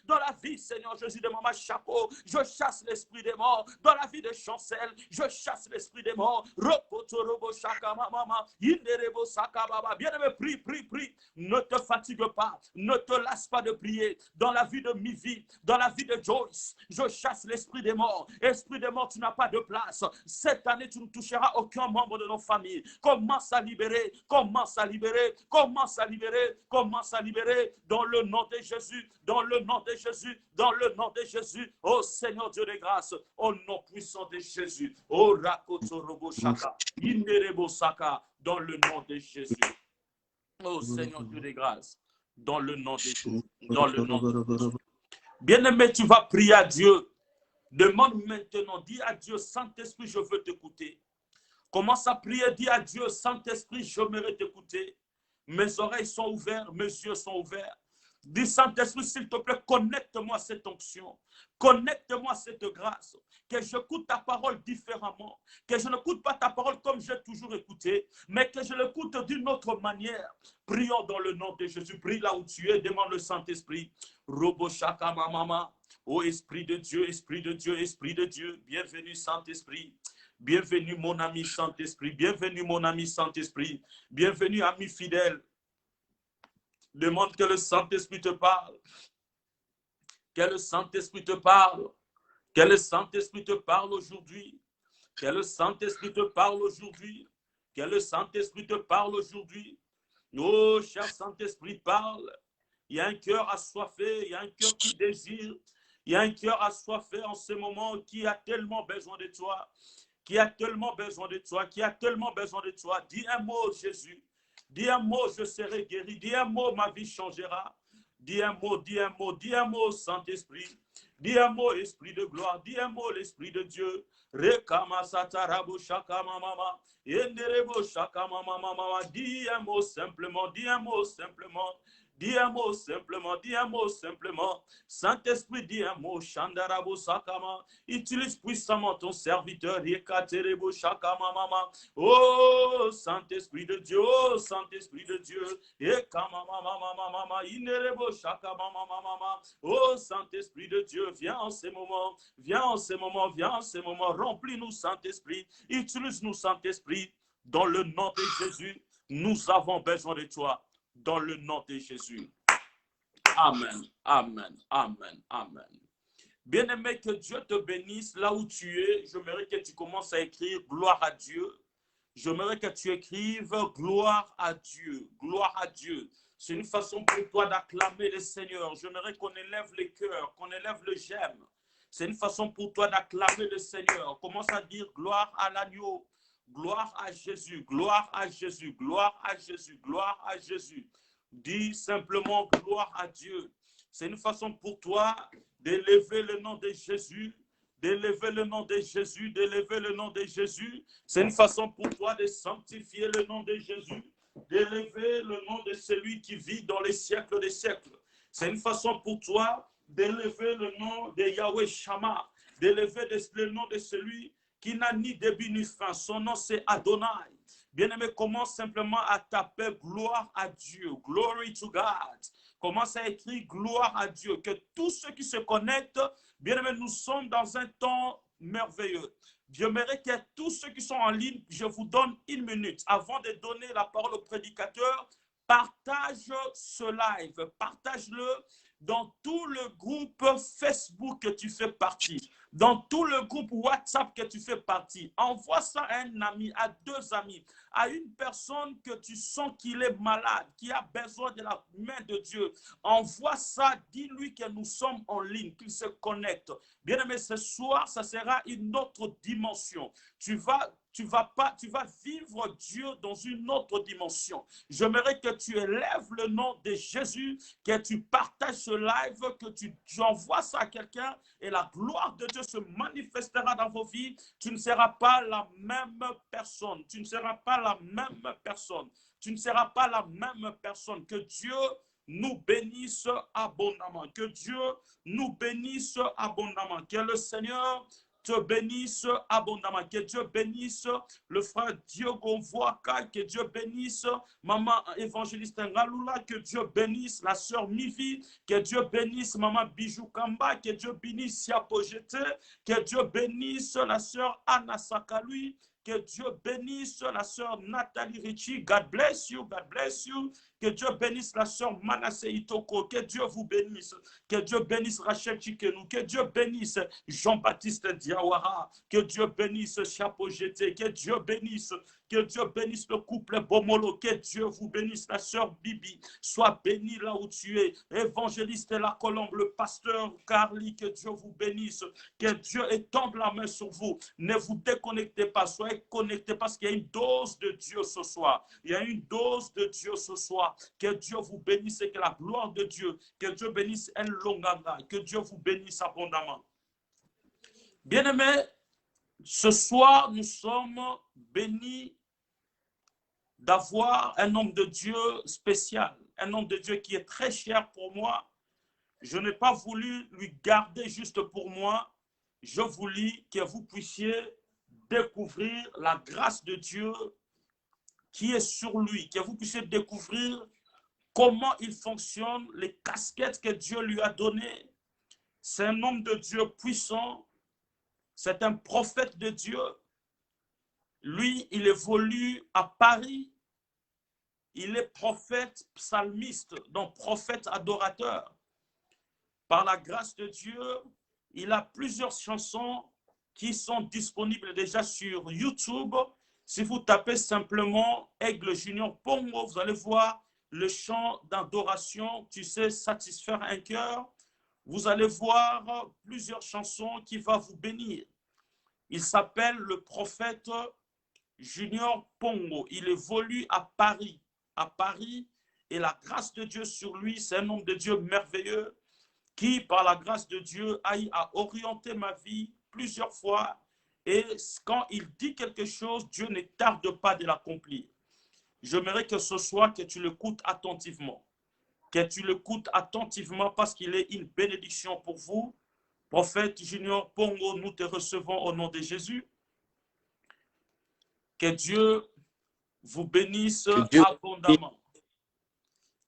dans la vie, Seigneur Jésus de Maman Chapeau, je chasse l'esprit des morts. Dans la vie de Chancel, je chasse l'esprit des morts. Bien-aimé, prie, prie, prie. Ne te fatigue pas, ne te lasse pas de prier. Dans la vie de Mivi, dans la vie de Joyce, je chasse l'esprit des morts. Esprit des morts, tu n'as pas de place. Cette année, tu ne toucheras aucun membre de nos familles. Commence à libérer, commence à libérer, commence à libérer, commence à libérer dans le nom de Jésus, dans le nom de Jésus, dans le nom de Jésus. Oh Seigneur Dieu de grâce, au nom puissant de Jésus. Oh Rakotorobo Shaka, Inderebo Saka, dans le nom de Jésus. Oh Seigneur Dieu de grâce, dans le nom de Jésus, dans le nom de Jésus. Bien-aimé, tu vas prier à Dieu. Demande maintenant, dis à Dieu, Saint-Esprit, je veux t'écouter. Commence à prier, dis à Dieu, Saint-Esprit, je mérite t'écouter. Mes oreilles sont ouvertes, mes yeux sont ouverts. Dis, Saint-Esprit, s'il te plaît, connecte-moi cette onction. Connecte-moi cette grâce. Que j'écoute ta parole différemment. Que je n'écoute pas ta parole comme j'ai toujours écouté, mais que je l'écoute d'une autre manière. Prions dans le nom de Jésus. Prie là où tu es. Demande le Saint-Esprit. Robo Shaka Mama. Ô Esprit de Dieu, Esprit de Dieu, Esprit de Dieu. Bienvenue, Saint-Esprit. Bienvenue, mon ami Saint-Esprit. Bienvenue, mon ami Saint-Esprit. Bienvenue, ami fidèle. Demande que le Saint-Esprit te parle. Que le Saint-Esprit te parle. Que le Saint-Esprit te parle aujourd'hui. Que le Saint-Esprit te parle aujourd'hui. Que le Saint-Esprit te parle aujourd'hui. Oh, cher Saint-Esprit, parle. Il y a un cœur assoiffé. Il y a un cœur qui désire. Il y a un cœur assoiffé en ce moment qui a tellement besoin de toi. Qui a tellement besoin de toi. Qui a tellement besoin de toi. Dis un mot, Jésus. Dis un mot, je serai guéri. Dis un mot, ma vie changera. Dis un mot, dis un mot, dis un mot, Saint-Esprit. Dis un mot, Esprit de gloire. Dis un mot, l'Esprit de Dieu. Rekama satarabu shaka mama. Yenderebo shaka mama. Dis un mot simplement. Dis un mot simplement. Dis un mot simplement, dis un mot simplement. Saint-Esprit, dis un mot. Shandarabo sakama. Utilise puissamment ton serviteur. Yekaterebo shakama mama. Oh, Saint-Esprit de Dieu, oh, Saint-Esprit de Dieu. Ekama mama. Inerebo shakama mama. Oh, Saint-Esprit de Dieu, viens en ces moments. Viens en ces moments, viens en ces moments. Remplis-nous, Saint-Esprit. Utilise-nous, Saint-Esprit. Dans le nom de Jésus, nous avons besoin de toi. Dans le nom de Jésus. Amen, amen, amen, amen. Bien-aimé, que Dieu te bénisse là où tu es. J'aimerais que tu commences à écrire gloire à Dieu. J'aimerais que tu écrives gloire à Dieu, gloire à Dieu. C'est une façon pour toi d'acclamer le Seigneur. J'aimerais qu'on élève les cœurs, qu'on élève le j'aime. C'est une façon pour toi d'acclamer le Seigneur. Commence à dire gloire à l'agneau. Gloire à Jésus, gloire à Jésus, gloire à Jésus, gloire à Jésus. Dis simplement gloire à Dieu. C'est une façon pour toi d'élever le nom de Jésus, d'élever le nom de Jésus, d'élever le nom de Jésus. C'est une façon pour toi de sanctifier le nom de Jésus, d'élever le nom de celui qui vit dans les siècles des siècles. C'est une façon pour toi d'élever le nom de Yahweh Shammah, d'élever le nom de celui qui n'a ni début ni fin. Son nom, c'est Adonai. Bien-aimé, commence simplement à taper gloire à Dieu. Glory to God. Commence à écrire gloire à Dieu. Que tous ceux qui se connectent, bien-aimé, nous sommes dans un temps merveilleux. J'aimerais que tous ceux qui sont en ligne, je vous donne 1 minute avant de donner la parole au prédicateur. partage ce live, partage-le dans tout le groupe Facebook que tu fais partie, dans tout le groupe WhatsApp que tu fais partie. Envoie ça à un ami, à 2 amis, à une personne que tu sens qu'il est malade, qui a besoin de la main de Dieu. Envoie ça, dis-lui que nous sommes en ligne, qu'il se connecte. Bien aimé, ce soir, ça sera une autre dimension. Tu vas vivre Dieu dans une autre dimension. J'aimerais que tu élèves le nom de Jésus, que tu partages ce live, que tu envoies ça à quelqu'un et la gloire de Dieu se manifestera dans vos vies. Tu ne seras pas la même personne. Tu ne seras pas la même personne. Tu ne seras pas la même personne. Que Dieu nous bénisse abondamment. Que Dieu nous bénisse abondamment. Que le Seigneur te bénisse abondamment. Que Dieu bénisse le frère Diogo Voaka. Que Dieu bénisse maman évangéliste Ngaloula. Que Dieu bénisse la sœur Mivi. Que Dieu bénisse maman Bijou Kamba. Que Dieu bénisse Siapo Jeté. Que Dieu bénisse la sœur Anna Sakalui. Que Dieu bénisse la sœur Nathalie Ritchie. God bless you. God bless you. Que Dieu bénisse la sœur Manasseh Itoko. Que Dieu vous bénisse. Que Dieu bénisse Rachel Chikenou. Que Dieu bénisse Jean-Baptiste Diawara. Que Dieu bénisse Chapeau Jeté. Que Dieu bénisse. Que Dieu bénisse le couple Bomolo. Que Dieu vous bénisse la sœur Bibi. Sois béni là où tu es. Évangéliste La Colombe, le pasteur Carly. Que Dieu vous bénisse. Que Dieu étende la main sur vous. Ne vous déconnectez pas. Soyez connectés parce qu'il y a une dose de Dieu ce soir. Il y a une dose de Dieu ce soir. Que Dieu vous bénisse et que la gloire de Dieu, que Dieu bénisse un longanga, que Dieu vous bénisse abondamment. Bien-aimés, ce soir, nous sommes bénis d'avoir un homme de Dieu spécial, un homme de Dieu qui est très cher pour moi. Je n'ai pas voulu lui garder juste pour moi. Je voulais que vous puissiez découvrir la grâce de Dieu qui est sur lui, que vous puissiez découvrir comment il fonctionne, les casquettes que Dieu lui a données. C'est un homme de Dieu puissant, c'est un prophète de Dieu. Lui, il évolue à Paris. Il est prophète psalmiste, donc prophète adorateur. Par la grâce de Dieu, il a plusieurs chansons qui sont disponibles déjà sur YouTube. Si vous tapez simplement Aigle Junior Pongo, vous allez voir le chant d'adoration, tu sais, satisfaire un cœur. Vous allez voir plusieurs chansons qui vont vous bénir. Il s'appelle le prophète Junior Pongo. Il évolue à Paris. Et la grâce de Dieu sur lui, c'est un homme de Dieu merveilleux qui, par la grâce de Dieu, a orienté ma vie plusieurs fois. Et quand il dit quelque chose, Dieu ne tarde pas de l'accomplir. J'aimerais que ce soir, que tu l'écoutes attentivement. Que tu l'écoutes attentivement parce qu'il est une bénédiction pour vous. Prophète Junior Pongo, nous te recevons au nom de Jésus. Que Dieu vous bénisse abondamment.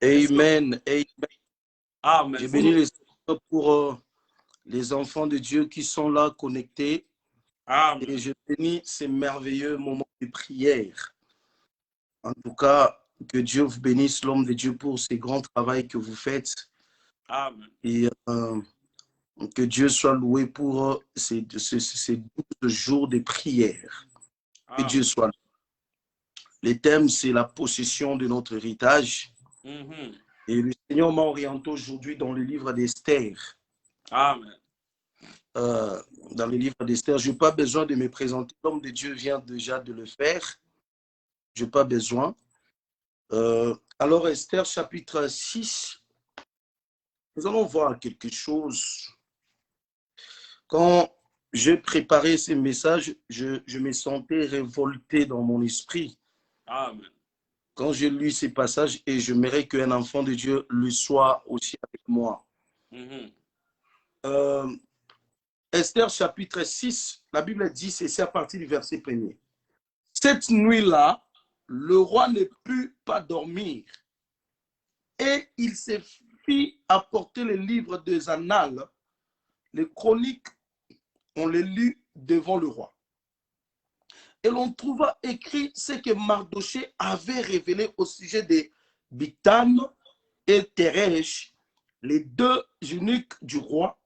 Amen. Amen. Je bénis les Seigneur pour les enfants de Dieu qui sont là connectés. Amen. Et je bénis ces merveilleux moments de prière. En tout cas, que Dieu vous bénisse, l'homme de Dieu, pour ce grand travail que vous faites. Amen. Et que Dieu soit loué pour ces 12 jours de prière. Que Dieu soit loué. Les thèmes, c'est la possession de notre héritage. Et le Seigneur m'a orienté aujourd'hui dans le livre d'Esther. Amen. Dans le livre d'Esther, je n'ai pas besoin de me présenter. L'homme de Dieu vient déjà de le faire. Je n'ai pas besoin. Alors, Esther, chapitre 6, nous allons voir quelque chose. Quand j'ai préparé ces messages, je me sentais révolté dans mon esprit. Amen. Quand j'ai lu ces passages, et j'aimerais qu'un enfant de Dieu le soit aussi avec moi. Esther, chapitre 6, la Bible dit, c'est à partir du verset 1er. Cette nuit-là, le roi ne put pas dormir et il se fit apporter les livres des annales, les chroniques, on les lut devant le roi. Et l'on trouva écrit ce que Mardoché avait révélé au sujet Bigtan et Teresh, les deux eunuques du roi,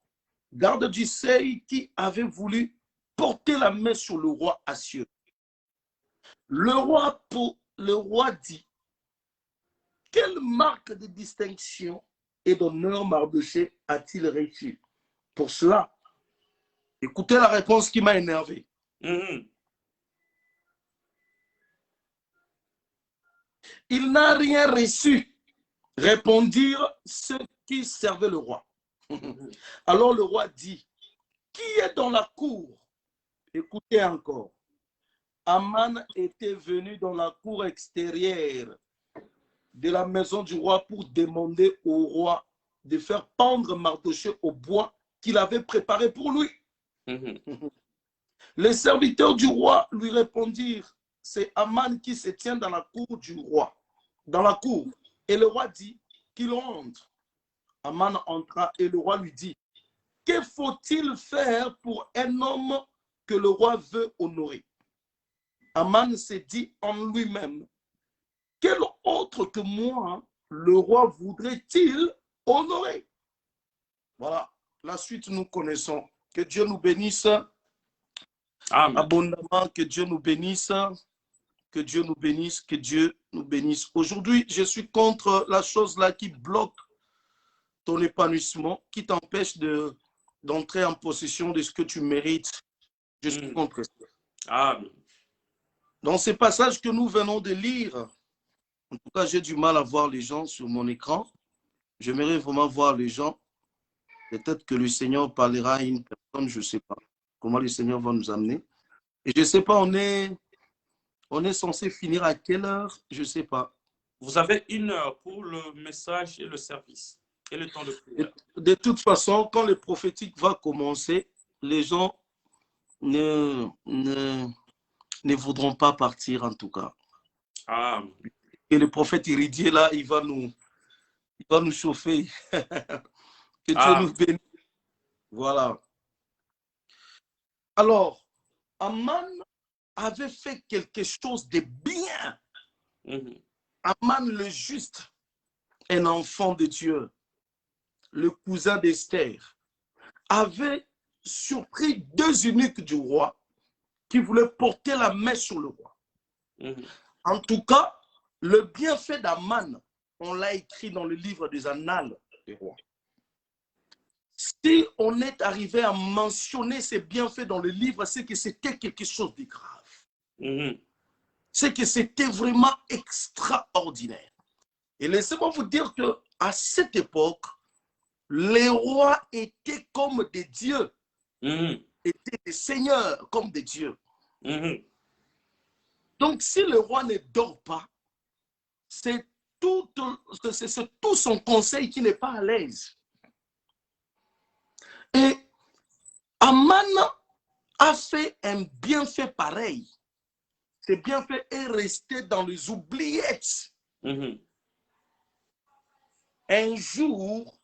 gardes du seuil qui avaient voulu porter la main sur le roi Assuérus. Le roi dit, quelle marque de distinction et d'honneur Mardochée a-t-il reçu? Pour cela, écoutez la réponse qui m'a énervé. Il n'a rien reçu, répondirent ceux qui servaient le roi. Alors le roi dit, qui est dans la cour? Écoutez encore. Aman était venu dans la cour extérieure de la maison du roi pour demander au roi de faire pendre Mardochée au bois qu'il avait préparé pour lui. Les serviteurs du roi lui répondirent, c'est Aman qui se tient dans la cour du roi, dans la cour. Et le roi dit qu'il entre. Aman entra et le roi lui dit, que faut-il faire pour un homme que le roi veut honorer? Aman s'est dit en lui-même, quel autre que moi le roi voudrait-il honorer? Voilà, la suite nous connaissons. Que Dieu nous bénisse. Amen. Abondamment, que Dieu nous bénisse. Que Dieu nous bénisse, que Dieu nous bénisse. Aujourd'hui, je suis contre la chose là qui bloque ton épanouissement, qui t'empêche d'entrer en possession de ce que tu mérites. Je suis contre ça. Amen. Dans ces passages que nous venons de lire, en tout cas, j'ai du mal à voir les gens sur mon écran. J'aimerais vraiment voir les gens. Peut-être que le Seigneur parlera à une personne, je ne sais pas. Comment le Seigneur va nous amener. Et je ne sais pas, on est censé finir à quelle heure? Je ne sais pas. Vous avez 1 heure pour le message et le service. Et le temps de prière. De toute façon, quand le prophétique va commencer, les gens ne voudront pas partir en tout cas. Ah. Et le prophète Iridier, là, il va nous chauffer. Que Dieu nous bénisse. Voilà. Alors, Aman avait fait quelque chose de bien. Aman le juste, un enfant de Dieu, le cousin d'Esther, avait surpris 2 eunuques du roi qui voulaient porter la main sur le roi. En tout cas, le bienfait d'Aman, on l'a écrit dans le livre des Annales des rois. Si on est arrivé à mentionner ces bienfaits dans le livre, c'est que c'était quelque chose de grave. C'est que c'était vraiment extraordinaire. Et laissez-moi vous dire qu'à cette époque, les rois étaient comme des dieux, étaient des seigneurs comme des dieux. Donc, si le roi ne dort pas, c'est tout son conseil qui n'est pas à l'aise. Et Aman a fait un bienfait pareil. Ce bienfait est resté dans les oubliettes. Un jour,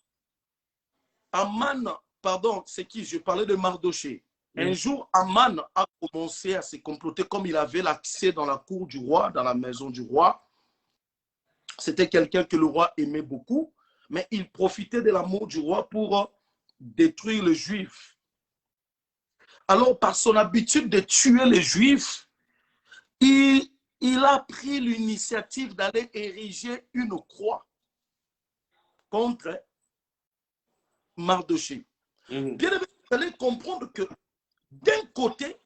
Aman, pardon, c'est qui? Je parlais de Mardochée. Un jour, Aman a commencé à se comploter comme il avait l'accès dans la cour du roi, dans la maison du roi. C'était quelqu'un que le roi aimait beaucoup, mais il profitait de l'amour du roi pour détruire les Juifs. Alors, par son habitude de tuer les Juifs, il a pris l'initiative d'aller ériger une croix contre Mardochée. Bien évidemment, vous allez comprendre que d'un côté,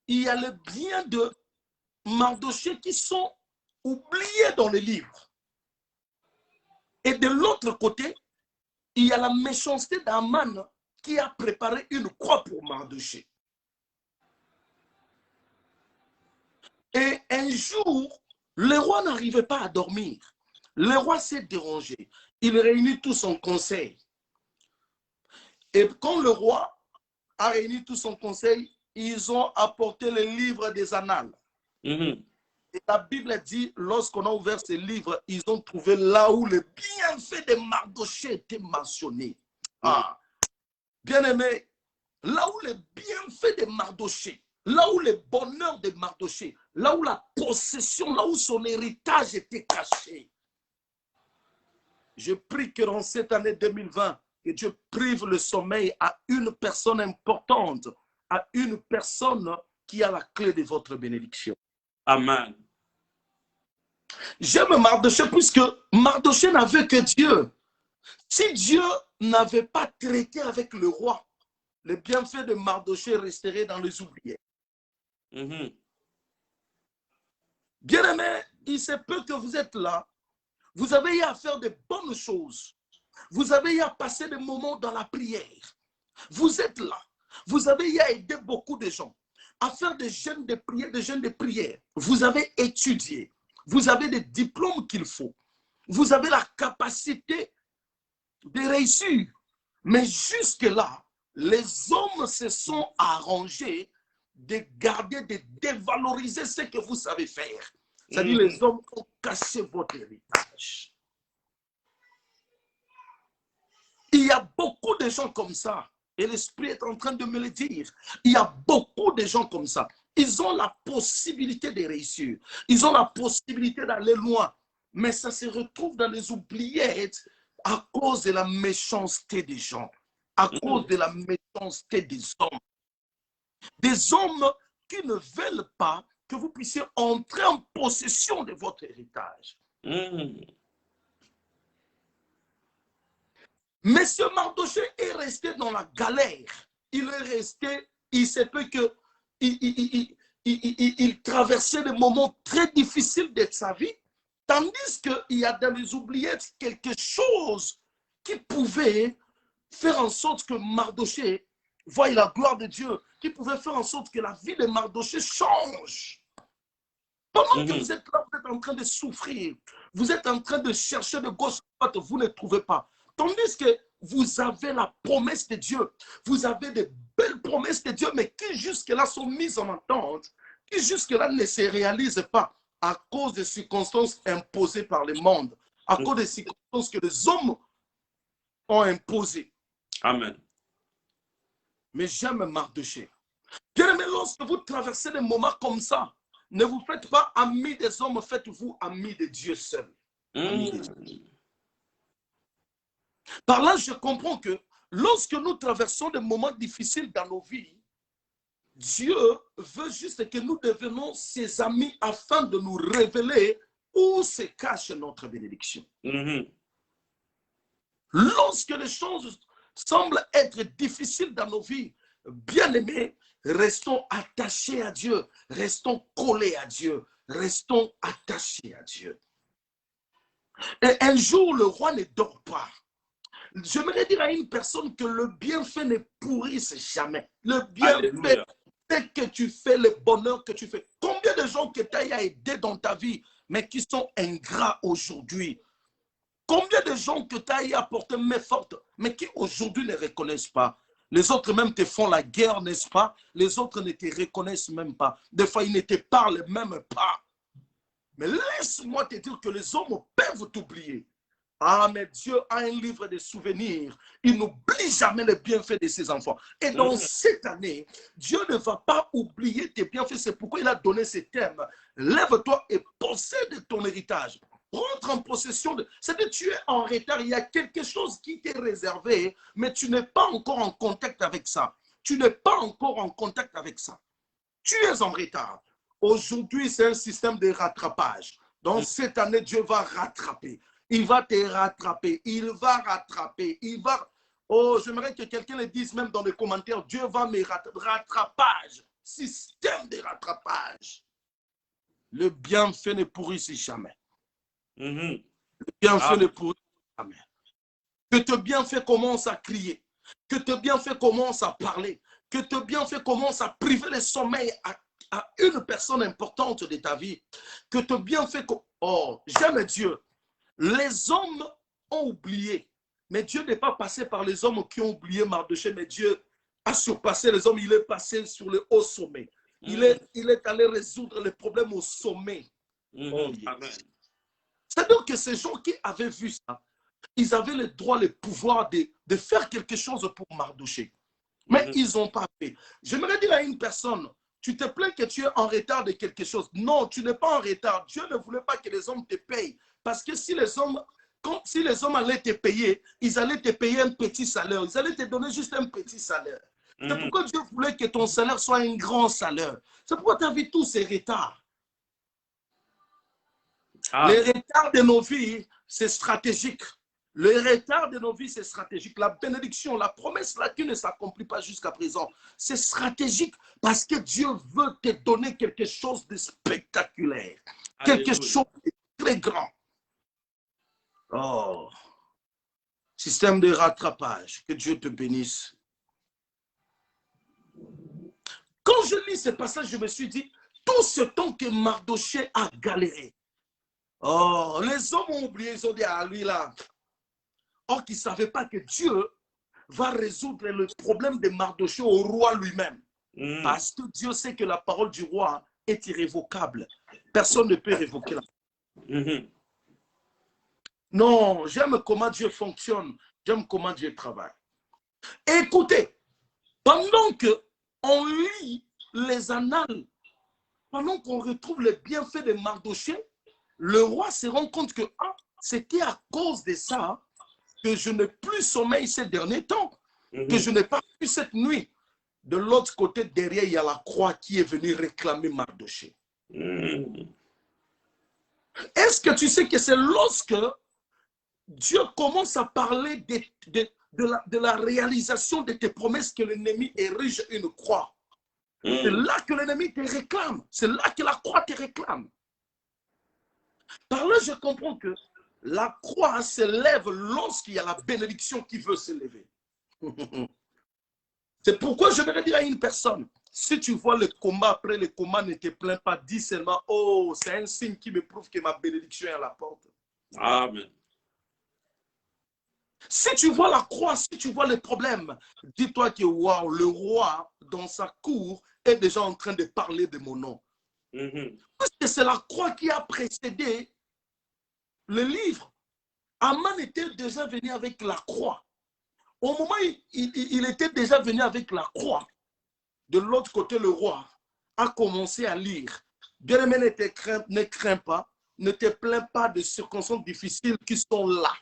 il y a le bien de Mardochée qui sont oubliés dans les livres. Et de l'autre côté, il y a la méchanceté d'Aman qui a préparé une croix pour Mardochée. Et un jour, le roi n'arrivait pas à dormir. Le roi s'est dérangé. Il réunit tout son conseil. Et quand le roi a réuni tout son conseil, ils ont apporté le livre des Annales. Et la Bible dit, lorsqu'on a ouvert ces livres, ils ont trouvé là où le bienfait de Mardochée était mentionné. Bien aimé, là où le bienfait de Mardochée, là où le bonheur de Mardochée, là où la possession, là où son héritage était caché. Je prie que dans cette année 2020, que Dieu prive le sommeil à une personne importante, à une personne qui a la clé de votre bénédiction. Amen. J'aime Mardochée puisque Mardochée n'avait que Dieu. Si Dieu n'avait pas traité avec le roi, les bienfaits de Mardochée resteraient dans les oubliettes. Bien-aimé, il se peut que vous êtes là, vous avez eu à faire de bonnes choses, vous avez eu à passer des moments dans la prière, vous êtes là, vous avez eu à aider beaucoup de gens, à faire des jeûnes de prière, vous avez étudié, vous avez des diplômes qu'il faut, vous avez la capacité de réussir, mais jusque-là, les hommes se sont arrangés de garder, de dévaloriser ce que vous savez faire. C'est-à-dire les hommes ont caché votre héritage. Il y a beaucoup de gens comme ça. Et l'Esprit est en train de me le dire. Il y a beaucoup de gens comme ça. Ils ont la possibilité de réussir. Ils ont la possibilité d'aller loin. Mais ça se retrouve dans les oubliettes à cause de la méchanceté des gens. À cause de la méchanceté des hommes. Des hommes qui ne veulent pas que vous puissiez entrer en possession de votre héritage. Monsieur Mardochée est resté dans la galère. Il est resté, il se peut que il traversait des moments très difficiles de sa vie, tandis qu'il y a dans les oubliettes quelque chose qui pouvait faire en sorte que Mardochée voie la gloire de Dieu, qui pouvait faire en sorte que la vie de Mardochée change. Pendant que vous êtes là, vous êtes en train de souffrir, vous êtes en train de chercher de gauche à droite, vous ne trouvez pas. Tandis que vous avez la promesse de Dieu, vous avez de belles promesses de Dieu, mais qui jusque-là sont mises en attente, qui jusque-là ne se réalisent pas à cause des circonstances imposées par le monde, à cause des circonstances que les hommes ont imposées. Amen. Mais j'aime Mardochée. Bien aimé, lorsque vous traversez des moments comme ça, ne vous faites pas amis des hommes, faites-vous amis de Dieu seul. Amis de Dieu. Par là, je comprends que lorsque nous traversons des moments difficiles dans nos vies, Dieu veut juste que nous devenions ses amis afin de nous révéler où se cache notre bénédiction. Lorsque les choses semblent être difficiles dans nos vies, bien-aimés, restons attachés à Dieu, restons collés à Dieu, restons attachés à Dieu. Et un jour, le roi ne dort pas. J'aimerais dire à une personne que le bienfait ne pourrisse jamais. Le bienfait, c'est que tu fais, le bonheur que tu fais. Combien de gens que tu as aidé dans ta vie, mais qui sont ingrats aujourd'hui? Combien de gens que tu as apporté main forte, mais qui aujourd'hui ne reconnaissent pas? Les autres même te font la guerre, n'est-ce pas? Les autres ne te reconnaissent même pas. Des fois, ils ne te parlent même pas. Mais laisse-moi te dire que les hommes peuvent t'oublier. Ah, mais Dieu a un livre de souvenirs. Il n'oublie jamais les bienfaits de ses enfants. Et dans cette année, Dieu ne va pas oublier tes bienfaits. C'est pourquoi il a donné ce thème. Lève-toi et possède ton héritage. Rentre en possession de... C'est-à-dire que tu es en retard. Il y a quelque chose qui t'est réservé, mais tu n'es pas encore en contact avec ça. Tu n'es pas encore en contact avec ça. Tu es en retard. Aujourd'hui, c'est un système de rattrapage. Dans cette année, Dieu va rattraper. Il va te rattraper. Il va rattraper. Il va... Oh, j'aimerais que quelqu'un le dise même dans les commentaires. Dieu va me rattraper. Rattrapage. Système de rattrapage. Le bienfait ne pourrisse jamais. Le bienfait ne pourrisse jamais. Que tes bienfaits commencent à crier. Que tes bienfaits commencent à parler. Que tes bienfaits commencent à priver le sommeil à une personne importante de ta vie. Que tes bienfaits... Oh, j'aime Dieu. Les hommes ont oublié. Mais Dieu n'est pas passé par les hommes qui ont oublié Mardochée, mais Dieu a surpassé les hommes. Il est passé sur le haut sommet. Il est allé résoudre les problèmes au sommet. Oh, yes. C'est-à-dire que ces gens qui avaient vu ça, ils avaient le droit, le pouvoir de faire quelque chose pour Mardochée. Mais ils n'ont pas fait. J'aimerais dire à une personne, tu te plains que tu es en retard de quelque chose. Non, tu n'es pas en retard. Dieu ne voulait pas que les hommes te payent. Parce que si les hommes si les hommes allaient te payer, ils allaient te payer un petit salaire. Ils allaient te donner juste un petit salaire. C'est pourquoi Dieu voulait que ton salaire soit un grand salaire. C'est pourquoi tu as vu tous ces retards. Les retards de nos vies, c'est stratégique. Le retard de nos vies, c'est stratégique. La bénédiction, la promesse là qui ne s'accomplit pas jusqu'à présent, c'est stratégique parce que Dieu veut te donner quelque chose de spectaculaire. Quelque chose de très grand. Oh, système de rattrapage. Que Dieu te bénisse. Quand je lis ce passage, je me suis dit, tout ce temps que Mardochée a galéré, oh, les hommes ont oublié, ils ont dit à lui là. Or, qu'ils ne savaient pas que Dieu va résoudre le problème de Mardochée au roi lui-même. Parce que Dieu sait que la parole du roi est irrévocable. Personne ne peut révoquer la parole. Non, j'aime comment Dieu fonctionne. J'aime comment Dieu travaille. Écoutez, pendant qu'on lit les annales, pendant qu'on retrouve les bienfaits de Mardochée, le roi se rend compte que c'était à cause de ça que je n'ai plus sommeil ces derniers temps, que je n'ai pas pu cette nuit. De l'autre côté, derrière, il y a la croix qui est venue réclamer Mardochée. Est-ce que tu sais que c'est lorsque Dieu commence à parler de la réalisation de tes promesses que l'ennemi érige une croix? C'est là que l'ennemi te réclame. C'est là que la croix te réclame. Par là, je comprends que la croix s'élève lorsqu'il y a la bénédiction qui veut s'élever. C'est pourquoi je vais dire à une personne, si tu vois le combat, après le combat, ne te plains pas, dis seulement, oh, c'est un signe qui me prouve que ma bénédiction est à la porte. Amen. Si tu vois la croix, si tu vois les problèmes, dis-toi que wow, le roi, dans sa cour, est déjà en train de parler de mon nom. Parce que c'est la croix qui a précédé le livre. Aman était déjà venu avec la croix. Au moment où il était déjà venu avec la croix, de l'autre côté, le roi a commencé à lire. Bien-aimé, ne crains pas, ne te plains pas de circonstances difficiles qui sont là.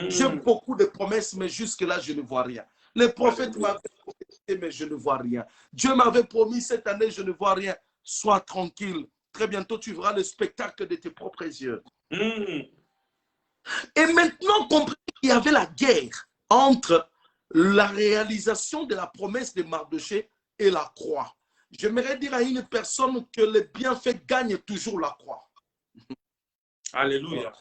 J'ai beaucoup de promesses, mais jusque-là, je ne vois rien. Les prophètes m'avaient promis, mais je ne vois rien. Dieu m'avait promis cette année, je ne vois rien. Sois tranquille. Très bientôt, tu verras le spectacle de tes propres yeux. Et maintenant, comprenez qu'il y avait la guerre entre la réalisation de la promesse de Mardochée et la croix. J'aimerais dire à une personne que les bienfaits gagnent toujours la croix. Alléluia.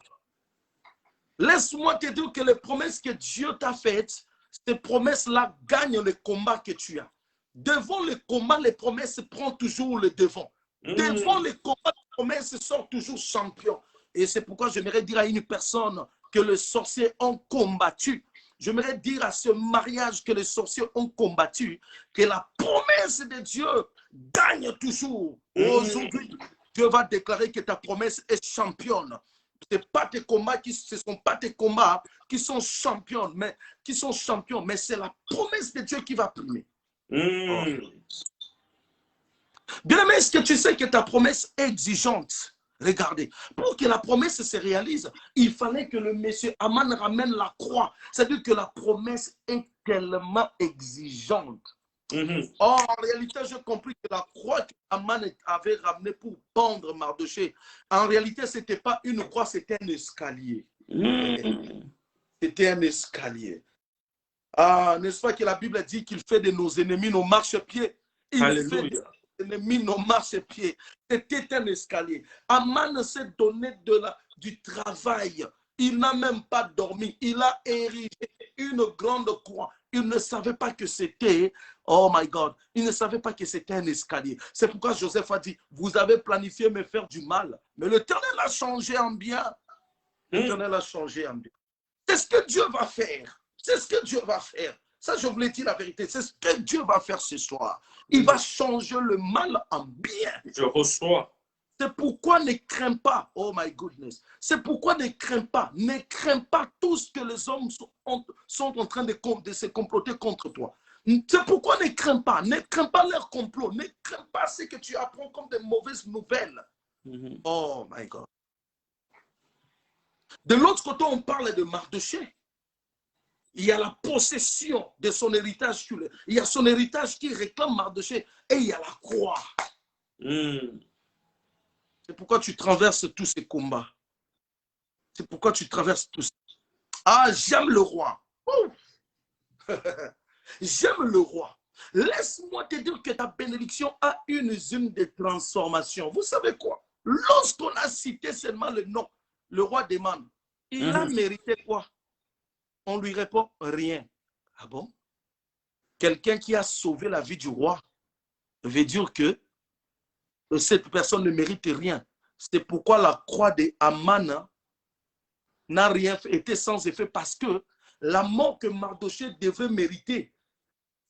Laisse-moi te dire que les promesses que Dieu t'a faites, ces promesses-là gagnent le combat que tu as. Devant le combat, les promesses prennent toujours le devant. Devant le combat, les promesses sortent toujours champion. Et c'est pourquoi j'aimerais dire à une personne que les sorciers ont combattu. J'aimerais dire à ce mariage que les sorciers ont combattu, que la promesse de Dieu gagne toujours. Aujourd'hui, Dieu va déclarer que ta promesse est championne. Ce ne sont pas tes combats qui sont champions, mais c'est la promesse de Dieu qui va primer. Bien-aimé, est-ce que tu sais que ta promesse est exigeante? Regardez, pour que la promesse se réalise, il fallait que le monsieur Aman ramène la croix. C'est-à-dire que la promesse est tellement exigeante. Or, en réalité, j'ai compris que la croix qu'Aman avait ramenée pour pendre Mardochée, en réalité, ce n'était pas une croix, c'était un escalier. C'était un escalier. Ah, n'est-ce pas que la Bible dit qu'il fait de nos ennemis nos marchepieds? Alléluia. Ennemis nos marchepieds. C'était un escalier. Aman s'est donné du travail. Il n'a même pas dormi. Il a érigé une grande croix. Il ne savait pas que c'était, oh my God, il ne savait pas que c'était un escalier. C'est pourquoi Joseph a dit, vous avez planifié me faire du mal, mais l'Éternel a changé en bien. L'Éternel a changé en bien. C'est ce que Dieu va faire. C'est ce que Dieu va faire. Ça, je voulais dire la vérité. C'est ce que Dieu va faire ce soir. Il va changer le mal en bien. Je reçois. C'est pourquoi ne crains pas. Oh my goodness. C'est pourquoi ne crains pas. Ne crains pas tout ce que les hommes sont en train de se comploter contre toi. C'est pourquoi ne crains pas. Ne crains pas leur complot. Ne crains pas ce que tu apprends comme des mauvaises nouvelles. Oh my God. De l'autre côté, on parle de Mardochée. Il y a la possession de son héritage. Il y a son héritage qui réclame Mardochée. Et il y a la croix. C'est pourquoi tu traverses tous ces combats. C'est pourquoi tu traverses tous. Ah, j'aime le roi. J'aime le roi. Laisse-moi te dire que ta bénédiction a une usine de transformation. Vous savez quoi? Lorsqu'on a cité seulement le nom, le roi demande, il a mérité quoi? On lui répond rien. Ah bon? Quelqu'un qui a sauvé la vie du roi veut dire que cette personne ne mérite rien. C'est pourquoi la croix de Haman n'a rien été sans effet, parce que la mort que Mardochée devait mériter,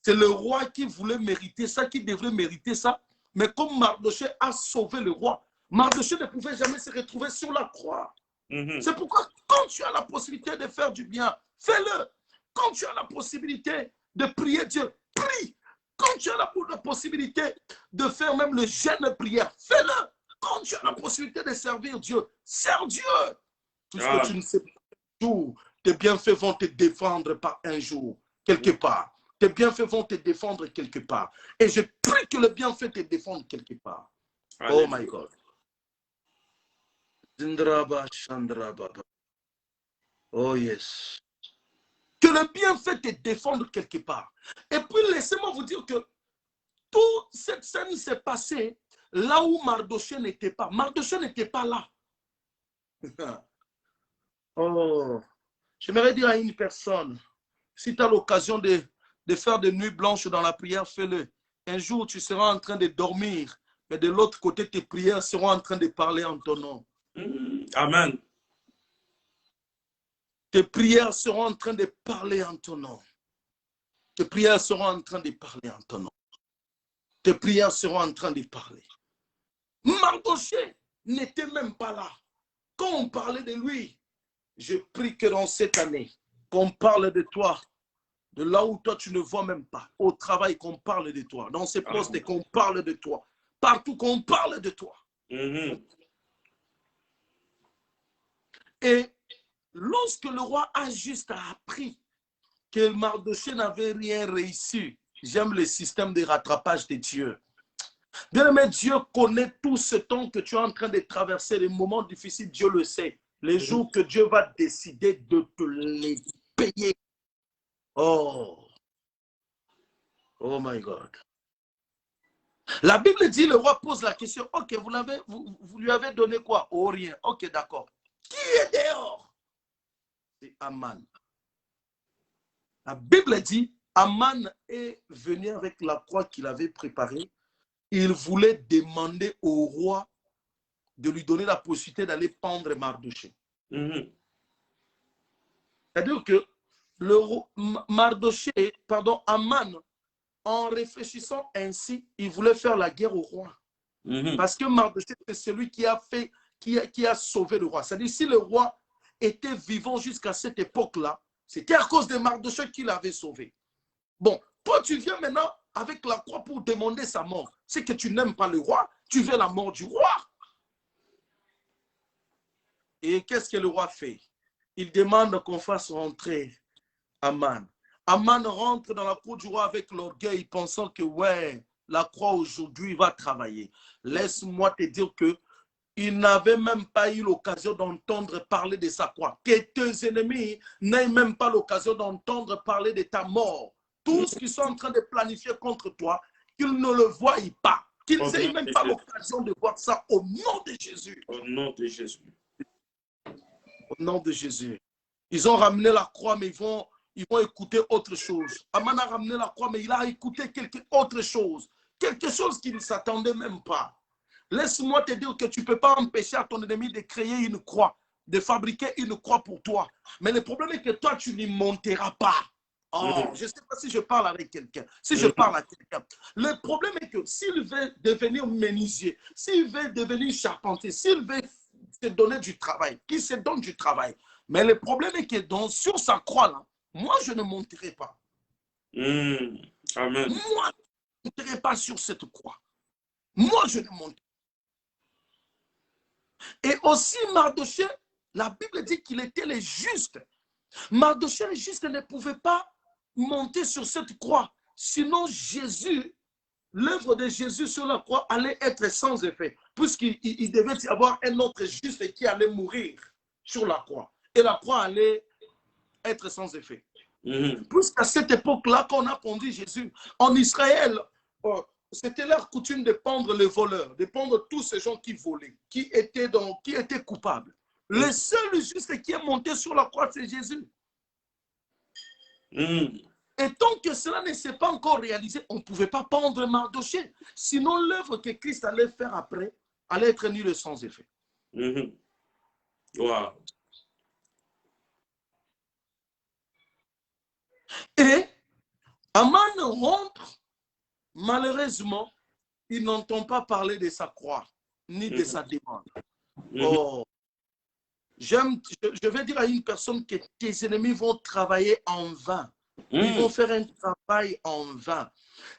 c'est le roi qui voulait mériter ça, qui devrait mériter ça. Mais comme Mardochée a sauvé le roi, Mardochée ne pouvait jamais se retrouver sur la croix. C'est pourquoi quand tu as la possibilité de faire du bien, fais-le. Quand tu as la possibilité de prier Dieu, prie. Quand tu as la possibilité de faire même le jeûne prière, fais-le. Quand tu as la possibilité de servir Dieu, sers Dieu. Tout ce que tu ne sais pas, tes bienfaits vont te défendre par un jour, quelque part. Tes bienfaits vont te défendre quelque part. Et je prie que le bienfait te défende quelque part. Oh my God. Oh yes. Que le bienfait te défende quelque part. Et puis laissez-moi vous dire que toute cette scène s'est passée là où Mardochée n'était pas. Mardochée n'était pas là. Oh, j'aimerais dire à une personne, si tu as l'occasion de faire des nuits blanches dans la prière, fais-le. Un jour, tu seras en train de dormir, mais de l'autre côté, tes prières seront en train de parler en ton nom. Amen. Tes prières seront en train de parler en ton nom. Tes prières seront en train de parler en ton nom. Tes prières seront en train de parler. Mardochée n'était même pas là. Quand on parlait de lui, je prie que dans cette année, qu'on parle de toi, de là où toi tu ne vois même pas, au travail qu'on parle de toi, dans ces postes qu'on parle de toi, partout qu'on parle de toi. Et lorsque le roi a juste appris que Mardochée n'avait rien réussi, j'aime le système de rattrapage de Dieu. Bien-aimé, Dieu connaît tout ce temps que tu es en train de traverser, les moments difficiles, Dieu le sait. Les jours que Dieu va décider de te les payer. Oh my God. La Bible dit, le roi pose la question, ok, vous lui avez donné quoi? Oh, rien. Ok, d'accord. Qui est dehors? C'est Haman. La Bible dit, Haman est venu avec la croix qu'il avait préparée. Il voulait demander au roi de lui donner la possibilité d'aller pendre Mardochée. C'est-à-dire que Haman, en réfléchissant ainsi, il voulait faire la guerre au roi. Parce que Mardochée, c'est celui qui a sauvé le roi. C'est-à-dire, si le roi était vivant jusqu'à cette époque-là, c'était à cause de Mardochée qu'il avait sauvé. Bon, toi, tu viens maintenant avec la croix pour demander sa mort. C'est que tu n'aimes pas le roi, tu veux la mort du roi. Et qu'est-ce que le roi fait? Il demande qu'on fasse rentrer Haman. Haman rentre dans la cour du roi avec l'orgueil, pensant que ouais, la croix aujourd'hui va travailler. Laisse-moi te dire que il n'avait même pas eu l'occasion d'entendre parler de sa croix. Que tes ennemis n'aient même pas l'occasion d'entendre parler de ta mort. Tous qui sont en train de planifier contre toi, qu'ils ne le voient pas. Qu'ils n'aient même pas l'occasion de voir ça au nom de Jésus. Au nom de Jésus. Au nom de Jésus. Ils ont ramené la croix, mais ils vont écouter autre chose. Haman a ramené la croix, mais il a écouté autre chose. Quelque chose qu'il ne s'attendait même pas. Laisse-moi te dire que tu ne peux pas empêcher à ton ennemi de créer une croix, de fabriquer une croix pour toi. Mais le problème est que toi, tu n'y monteras pas. Oh, je ne sais pas si je parle avec quelqu'un. Si je parle à quelqu'un. Le problème est que s'il veut devenir menuisier, s'il veut devenir charpentier, s'il veut se donner du travail, qu'il se donne du travail. Mais le problème est que sur sa croix, là, moi, je ne monterai pas. Amen. Moi, je ne monterai pas sur cette croix. Moi, je ne monterai pas. Et aussi, Mardochée, La Bible dit qu'il était le juste. Mardochée, le juste, ne pouvait pas monter sur cette croix. Sinon, Jésus, l'œuvre de Jésus sur la croix allait être sans effet, puisqu'il devait y avoir un autre juste qui allait mourir sur la croix. Et la croix allait être sans effet. Puisqu'à cette époque-là, qu'on a conduit Jésus, en Israël, c'était leur coutume de pendre les voleurs, de pendre tous ces gens qui volaient, qui étaient coupables. Le seul juste qui est monté sur la croix, c'est Jésus. Et tant que cela ne s'est pas encore réalisé, on ne pouvait pas pendre Mardochée. Sinon, l'œuvre que Christ allait faire après allait être nulle sans effet. Wow. Et Aman rentre, malheureusement, il n'entend pas parler de sa croix, ni de sa demande. Oh. Je vais dire à une personne que tes ennemis vont travailler en vain. Ils vont faire un travail en vain.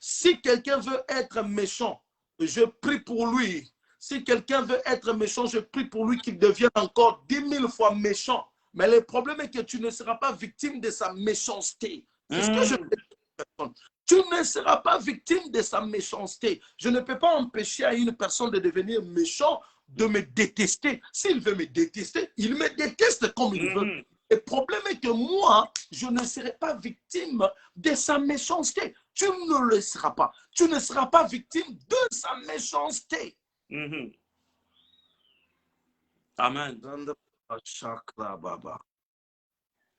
Si quelqu'un veut être méchant, je prie pour lui. Si quelqu'un veut être méchant, je prie pour lui qu'il devienne encore 10 000 fois méchant. Mais le problème est que tu ne seras pas victime de sa méchanceté. C'est ce que je veux dire. Tu ne seras pas victime de sa méchanceté. Je ne peux pas empêcher à une personne de devenir méchant, de me détester. S'il veut me détester, il me déteste comme il veut. Le problème est que moi, je ne serai pas victime de sa méchanceté. Tu ne le seras pas. Tu ne seras pas victime de sa méchanceté. Amen.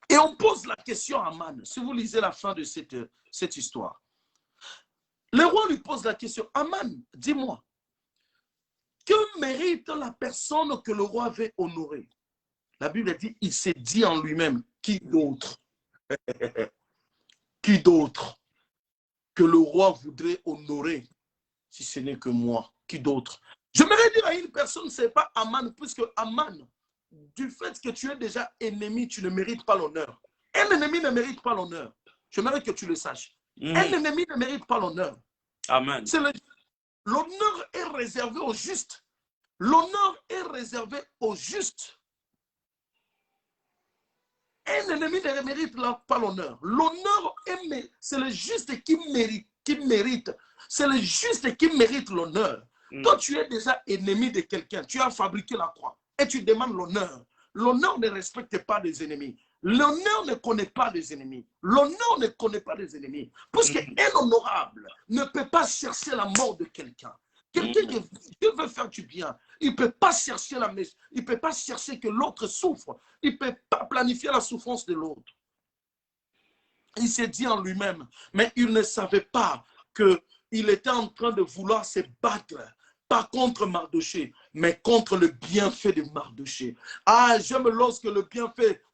Et on pose la question à Aman. Si vous lisez la fin de cette histoire, le roi lui pose la question. Aman, dis-moi, que mérite la personne que le roi veut honorer? La Bible dit, il s'est dit en lui-même, qui d'autre? Qui d'autre que le roi voudrait honorer si ce n'est que moi? Qui d'autre? J'aimerais dire à une personne, ce n'est pas Aman, puisque Aman, du fait que tu es déjà ennemi, tu ne mérites pas l'honneur. Un ennemi ne mérite pas l'honneur. J'aimerais que tu le saches. Un ennemi ne mérite pas l'honneur. Amen. L'honneur est réservé aux justes. L'honneur est réservé aux justes. Un ennemi ne mérite pas l'honneur. L'honneur, c'est le juste qui mérite. C'est le juste qui mérite l'honneur. Toi, tu es déjà ennemi de quelqu'un. Tu as fabriqué la croix et tu demandes l'honneur. L'honneur ne respecte pas les ennemis. L'honneur ne connaît pas les ennemis. L'honneur ne connaît pas les ennemis. Parce qu'un honorable ne peut pas chercher la mort de quelqu'un. Quelqu'un qui veut faire du bien, il ne peut pas chercher il ne peut pas chercher que l'autre souffre. Il ne peut pas planifier la souffrance de l'autre. Il s'est dit en lui-même, mais il ne savait pas qu'il était en train de vouloir se battre, pas contre Mardochée, mais contre le bienfait de Mardochée. Ah, j'aime lorsque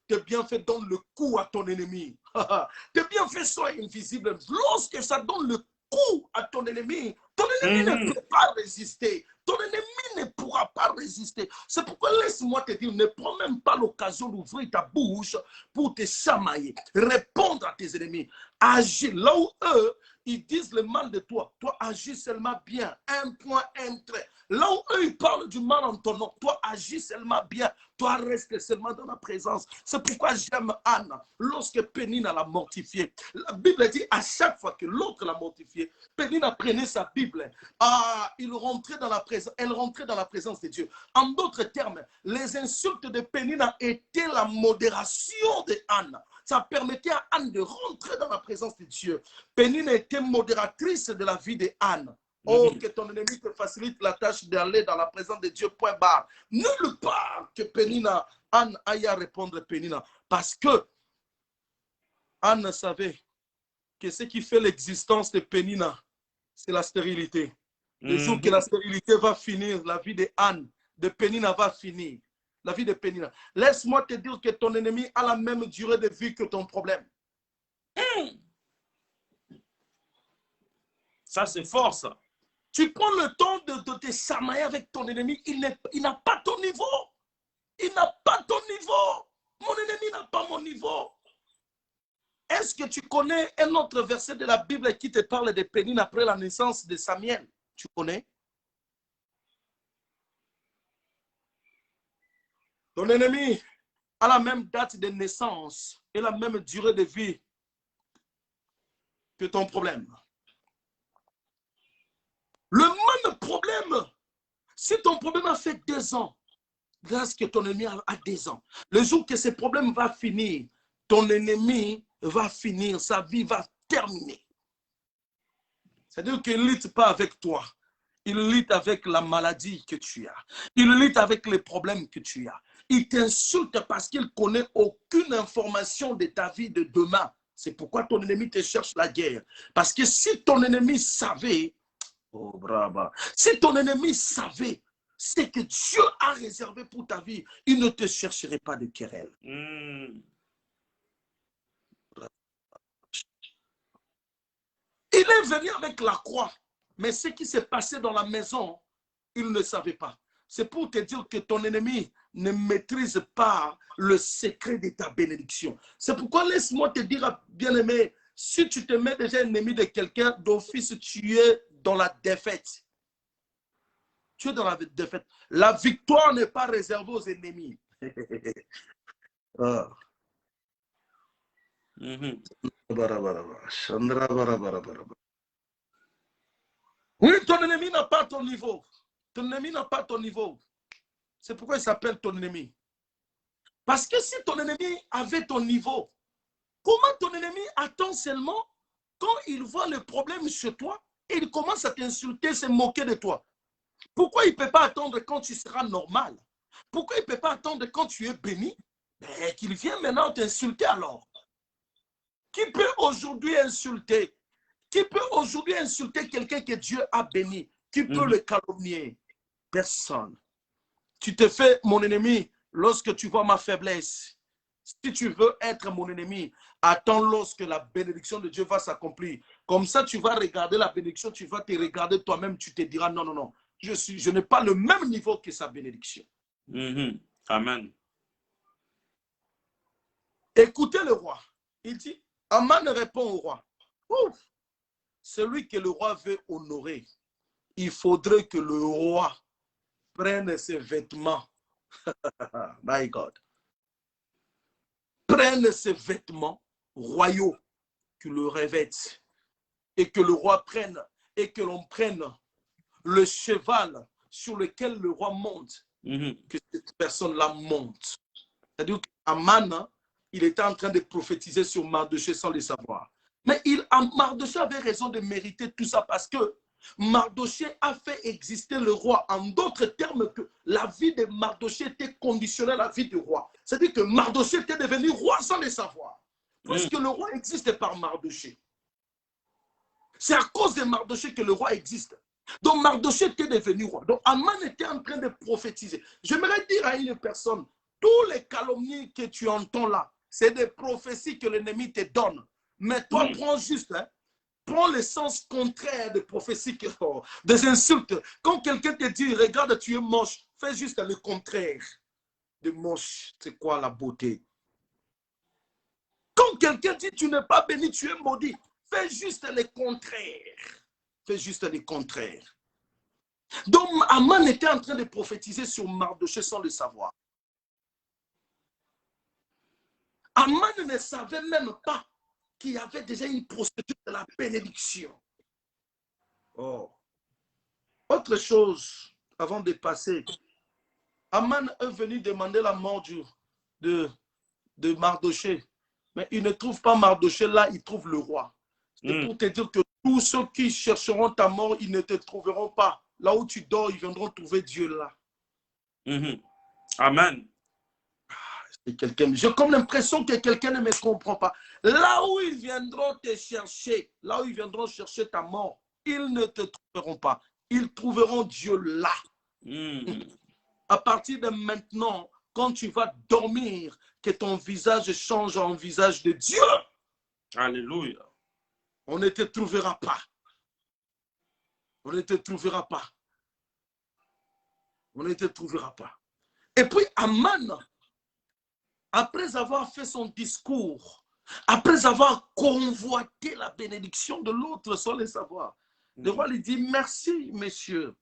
tes bienfaits donnent le coup à ton ennemi. Tes bienfaits sont invisibles. Lorsque ça donne le coup à ton ennemi ne peut pas résister. Ton ennemi ne pourra pas résister. C'est pourquoi laisse-moi te dire, ne prends même pas l'occasion d'ouvrir ta bouche pour te chamailler. Répondre à tes ennemis. Agis là où eux, ils disent le mal de toi. Toi, agis seulement bien. Un point, un trait. Là où eux, ils parlent du mal en ton nom. Toi, agis seulement bien. Toi, reste seulement dans la présence. C'est pourquoi j'aime Anne. Lorsque Pénina l'a mortifiée, la Bible dit à chaque fois que l'autre l'a mortifiée, Pénina prenait sa Bible. Elle rentrait dans la présence de Dieu. En d'autres termes, les insultes de Pénina étaient la modération de Anne. Ça permettait à Anne de rentrer dans la présence de Dieu. Pénina était modératrice de la vie de Anne. Oh, que ton ennemi te facilite la tâche d'aller dans la présence de Dieu, point barre. Nulle part que Anne aille à répondre Pénina. Parce que Anne savait que ce qui fait l'existence de Pénina, c'est la stérilité. Le jour que la stérilité va finir, la vie de Anne, de Pénina va finir. La vie de Pénina. Laisse-moi te dire que ton ennemi a la même durée de vie que ton problème. Ça, c'est fort, ça. Tu prends le temps de te chamailler avec ton ennemi, il n'a pas ton niveau. Il n'a pas ton niveau. Mon ennemi n'a pas mon niveau. Est-ce que tu connais un autre verset de la Bible qui te parle de Pénine après la naissance de Samuel? Tu connais? Ton ennemi a la même date de naissance et la même durée de vie que ton problème. Le même problème, si ton problème a fait 2 ans, grâce que ton ennemi a 2 ans, le jour que ce problème va finir, ton ennemi va finir, sa vie va terminer. C'est-à-dire qu'il ne lutte pas avec toi. Il lutte avec la maladie que tu as. Il lutte avec les problèmes que tu as. Il t'insulte parce qu'il ne connaît aucune information de ta vie de demain. C'est pourquoi ton ennemi te cherche la guerre. Parce que si ton ennemi savait, oh brava, si ton ennemi savait ce que Dieu a réservé pour ta vie, il ne te chercherait pas de querelle. Il est venu avec la croix, mais ce qui s'est passé dans la maison, il ne savait pas. C'est pour te dire que ton ennemi ne maîtrise pas le secret de ta bénédiction. C'est pourquoi laisse-moi te dire, bien-aimé, si tu te mets déjà ennemi de quelqu'un, d'office, tu es dans la défaite. Tu es dans la défaite. La victoire n'est pas réservée aux ennemis. Ah. Oui, ton ennemi n'a pas ton niveau. Ton ennemi n'a pas ton niveau. C'est pourquoi il s'appelle ton ennemi. Parce que si ton ennemi avait ton niveau, comment ton ennemi attend seulement quand il voit le problème chez toi et il commence à t'insulter, se moquer de toi? Pourquoi il ne peut pas attendre quand tu seras normal? Pourquoi il ne peut pas attendre quand tu es béni? Qu'il vienne maintenant t'insulter alors. Qui peut aujourd'hui insulter? Qui peut aujourd'hui insulter quelqu'un que Dieu a béni? Qui peut le calomnier? Personne. Tu te fais mon ennemi lorsque tu vois ma faiblesse. Si tu veux être mon ennemi, attends lorsque la bénédiction de Dieu va s'accomplir. Comme ça, tu vas regarder la bénédiction, tu vas te regarder toi-même, tu te diras non, non, non. Je n'ai pas le même niveau que sa bénédiction. Amen. Écoutez le roi. Il dit, Aman répond au roi. Ouf, celui que le roi veut honorer, il faudrait que le roi prenne ses vêtements. My God. Prenne ses vêtements royaux, que le revête, et que le roi prenne, et que l'on prenne le cheval sur lequel le roi monte, que cette personne-là monte. C'est-à-dire qu'Aman, il était en train de prophétiser sur Mardochée sans le savoir. Mais Mardochée avait raison de mériter tout ça parce que Mardochée a fait exister le roi. En d'autres termes, que la vie de Mardochée était conditionnée à la vie du roi. C'est-à-dire que Mardochée était devenu roi sans le savoir. Parce que le roi existe par Mardochée. C'est à cause de Mardochée que le roi existe. Donc Mardochée était devenu roi. Donc Aman était en train de prophétiser. J'aimerais dire à une personne, tous les calomnies que tu entends là, c'est des prophéties que l'ennemi te donne. Mais toi, prends juste, prends le sens contraire des prophéties, des insultes. Quand quelqu'un te dit, regarde, tu es moche, fais juste le contraire de moche. C'est quoi la beauté? Quand quelqu'un dit, tu n'es pas béni, tu es maudit, fais juste le contraire. Fais juste le contraire. Donc, Aman était en train de prophétiser sur Mardochée sans le savoir. Aman ne savait même pas qu'il y avait déjà une procédure de la bénédiction. Oh. Autre chose, avant de passer, Aman est venu demander la mort de Mardochée. Mais il ne trouve pas Mardochée là, il trouve le roi. C'est pour te dire que tous ceux qui chercheront ta mort, ils ne te trouveront pas. Là où tu dors, ils viendront trouver Dieu là. Amen. J'ai comme l'impression que quelqu'un ne me comprend pas. Là où ils viendront te chercher, là où ils viendront chercher ta mort, ils ne te trouveront pas. Ils trouveront Dieu là. À partir de maintenant, quand tu vas dormir, que ton visage change en visage de Dieu. Alléluia. On ne te trouvera pas. On ne te trouvera pas. On ne te trouvera pas. Et puis Aman, après avoir fait son discours, après avoir convoité la bénédiction de l'autre sans le savoir, le roi lui dit, merci, messieurs.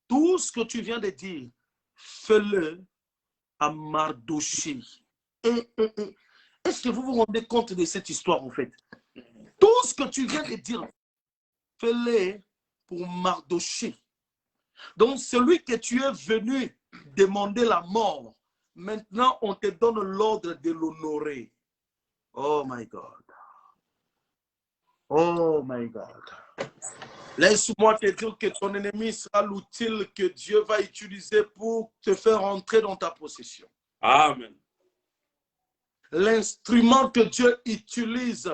Tout ce que tu viens de dire, fais-le à Mardochée. Est-ce que vous vous rendez compte de cette histoire, en fait? Tout ce que tu viens de dire, fais-le pour Mardoché. Donc, celui que tu es venu demander la mort, maintenant, on te donne l'ordre de l'honorer. Oh my God. Oh my God. Laisse-moi te dire que ton ennemi sera l'outil que Dieu va utiliser pour te faire entrer dans ta possession. Amen. L'instrument que Dieu utilise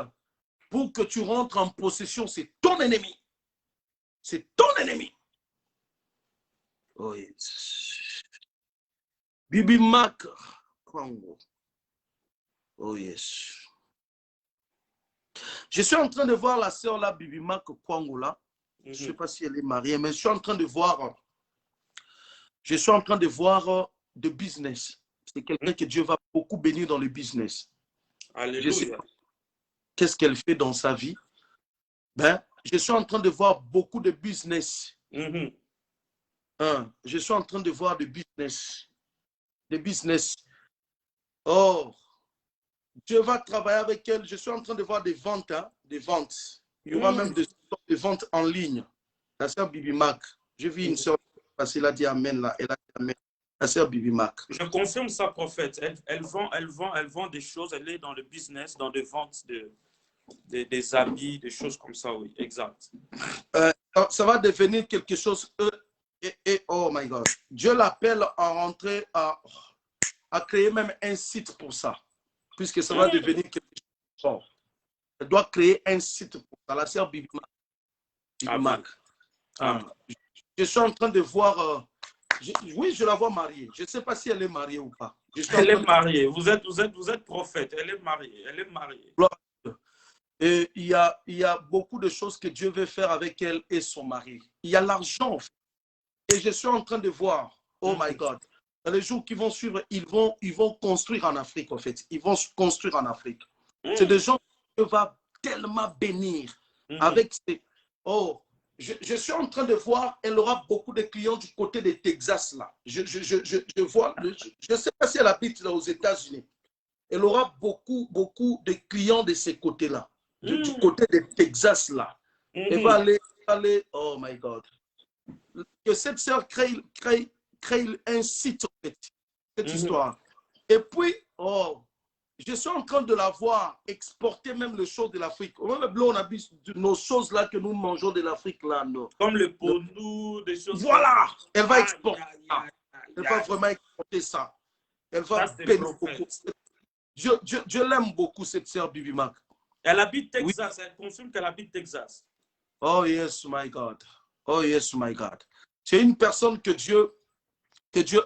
pour que tu rentres en possession, c'est ton ennemi. C'est ton ennemi. Oh yes. Bibi Mac Kwango. Oh yes. Je suis en train de voir la sœur là, Bibi Mac Kwango là. Je ne sais pas si elle est mariée, mais je suis en train de voir. Je suis en train de voir de business. C'est quelqu'un que Dieu va beaucoup bénir dans le business. Alléluia. Qu'est-ce qu'elle fait dans sa vie? Ben, je suis en train de voir beaucoup de business. Je suis en train de voir de business. Des business. Oh, Dieu va travailler avec elle. Je suis en train de voir des ventes. Hein, des ventes. Il y aura même des ventes en ligne. La sœur Bibi Mac. J'ai vu une sœur parce qu'elle a dit Amen là. Elle a dit Amen. La sœur Bibi Mac. Je confirme ça, prophète. Elle vend des choses. Elle est dans le business, dans des ventes des habits, des choses comme ça, oui, exact. Ça va devenir quelque chose. Oh my God. Dieu l'appelle à rentrer, à créer même un site pour ça. Puisque ça va devenir quelque chose. Elle doit créer un site pour ça. La sœur Bibi Mac. Je suis en train de voir. Oui, je la vois mariée. Je ne sais pas si elle est mariée ou pas. Elle est mariée. Vous êtes prophète. Elle est mariée. Elle est mariée. Et il y a beaucoup de choses que Dieu veut faire avec elle et son mari. Il y a l'argent. Et je suis en train de voir. Oh my God. Dans les jours qui vont suivre, ils vont construire en Afrique, en fait. Ils vont construire en Afrique. C'est des gens que Dieu va tellement bénir avec ces... Oh, je suis en train de voir, elle aura beaucoup de clients du côté de Texas, là. Je vois, je ne sais pas si elle habite là aux États-Unis. Elle aura beaucoup de clients de ces côtés-là. Du côté de Texas, là. Elle va aller, oh my God. Que cette sœur crée un site, en fait, cette histoire. Et puis, oh, je suis en train de la voir exporter même les choses de l'Afrique. On a vu nos choses là que nous mangeons de l'Afrique là. Non. Comme le pondou, des choses. Voilà, elle va exporter ça. Elle va vraiment exporter ça. Elle va bénir beaucoup. Je l'aime beaucoup, cette sœur Bibi Mac. Elle habite Texas. Elle confirme qu'elle habite Texas. Oh yes, my God. Oh yes, my God. C'est une personne que Dieu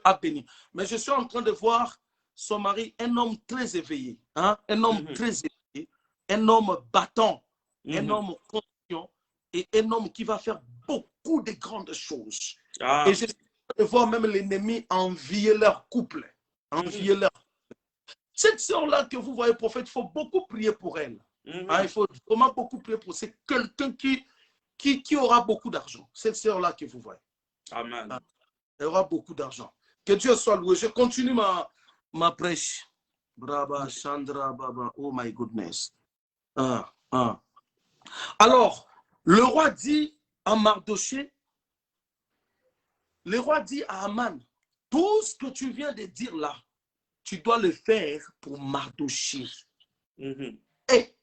a béni. Mais je suis en train de voir son mari, un homme très éveillé, hein? Un homme très éveillé, un homme battant, un homme conscient et un homme qui va faire beaucoup de grandes choses. Et je suis en train de voir même l'ennemi envier leur couple. Envier leur couple. Cette sœur-là que vous voyez, prophète, il faut beaucoup prier pour elle. Hein? Il faut vraiment beaucoup prier pour elle. C'est quelqu'un qui aura beaucoup d'argent. Cette sœur-là que vous voyez. Amen. Elle aura beaucoup d'argent. Que Dieu soit loué. Je continue ma prêche. Braba, Chandra, Baba. Oh my goodness. Alors, le roi dit à Mardoché, le roi dit à Aman, tout ce que tu viens de dire là, tu dois le faire pour Mardoché. Et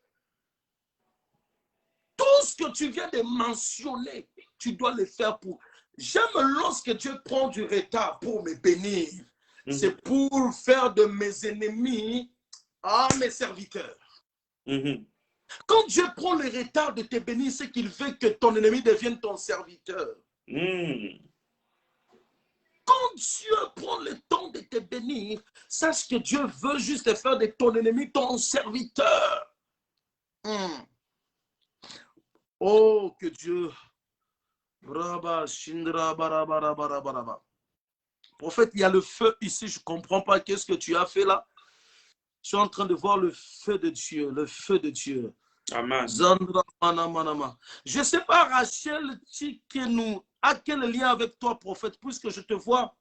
tout ce que tu viens de mentionner, tu dois le faire pour... J'aime lorsque Dieu prend du retard pour me bénir. C'est pour faire de mes ennemis mes serviteurs. Quand Dieu prend le retard de te bénir, c'est qu'il veut que ton ennemi devienne ton serviteur. Quand Dieu prend le temps de te bénir, sache que Dieu veut juste faire de ton ennemi ton serviteur. Oh, que Dieu... Prophète, il y a le feu ici, je ne comprends pas qu'est-ce que tu as fait là. Je suis en train de voir le feu de Dieu, le feu de Dieu. Amen. Je ne sais pas, Rachel, à quel lien avec toi, prophète, puisque je te vois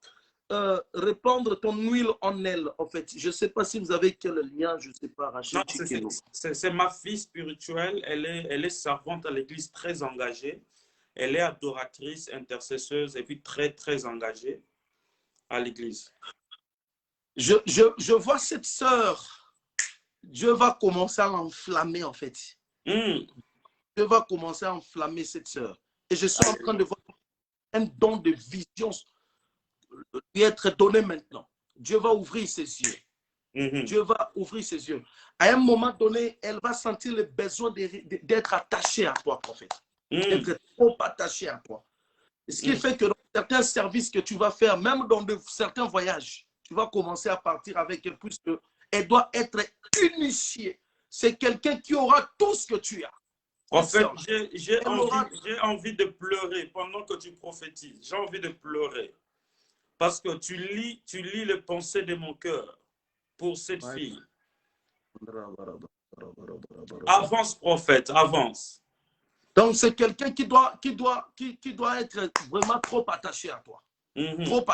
répandre ton huile en elle, en fait. Je ne sais pas si vous avez quel lien, je ne sais pas, Rachel Non, Chikelo. c'est ma fille spirituelle. Elle est servante à l'église, très engagée. Elle est adoratrice, intercesseuse et puis très, très engagée à l'église. Je vois cette sœur, Dieu va commencer à l'enflammer, en fait. Mm. Dieu va commencer à enflammer cette sœur. Et je suis en train de voir un don de vision lui être donné maintenant. Dieu va ouvrir ses yeux. Dieu va ouvrir ses yeux. À un moment donné, elle va sentir le besoin d'être attachée à toi, prophète. D'être trop attachée à toi. Ce qui fait que dans certains services que tu vas faire, même dans certains voyages, tu vas commencer à partir avec elle, puisque elle doit être initiée. C'est quelqu'un qui aura tout ce que tu as. En fait, j'ai envie de pleurer pendant que tu prophétises. J'ai envie de pleurer. Parce que tu lis les pensées de mon cœur pour cette fille. Avance, prophète, avance. Donc, c'est quelqu'un qui doit être vraiment trop attaché à toi. Trop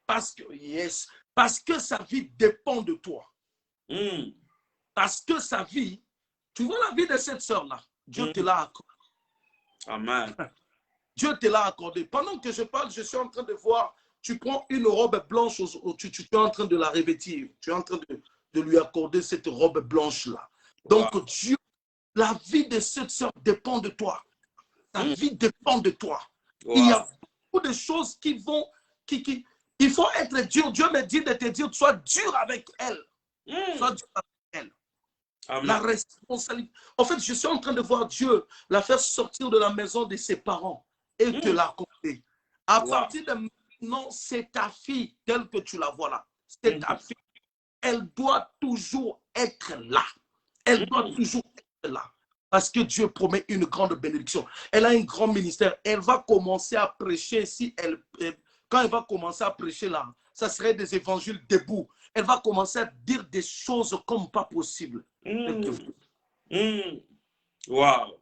attaché. Parce que sa vie dépend de toi. Parce que sa vie, tu vois la vie de cette sœur-là, Dieu te l'a accordé. Amen. Dieu te l'a accordé. Pendant que je parle, je suis en train de voir, tu prends une robe blanche, tu es en train de la revêtir. Tu es en train de lui accorder cette robe blanche-là. Donc, Dieu, la vie de cette sœur dépend de toi. Ta vie dépend de toi. Il y a beaucoup de choses qui vont... il faut être dur. Dieu me dit de te dire, sois dur avec elle. Sois dur avec elle. Amen. La responsabilité. En fait, je suis en train de voir Dieu la faire sortir de la maison de ses parents et te l'accorder. À partir de maintenant, c'est ta fille telle que tu la vois là. C'est ta fille. Elle doit toujours être là. Elle doit toujours être là. Parce que Dieu promet une grande bénédiction. Elle a un grand ministère. Elle va commencer à prêcher. Quand elle va commencer à prêcher là, ça serait des évangiles debout. Elle va commencer à dire des choses comme pas possible. Wow.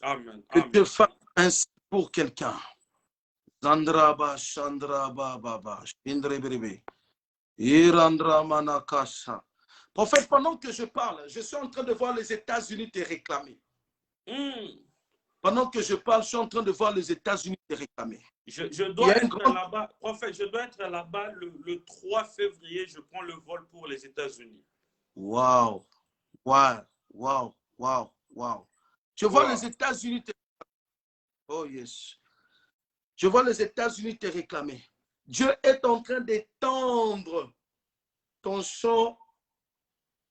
Amen. Que Dieu fasse ainsi pour quelqu'un. Zandraba, Chandraba, Baba, Shindrebrebe, Irandra Manakasha. Prophète, pendant que je parle, je suis en train de voir les États-Unis te réclamer. Pendant que je parle, je suis en train de voir les États-Unis te réclamer. Je dois être là-bas, prophète, je dois être là-bas le 3 février, je prends le vol pour les États-Unis. Wow, wow, wow, wow, wow. Je vois les États-Unis te réclamer. Oh yes. Je vois les États-Unis te réclamer. Dieu est en train d'étendre ton champ.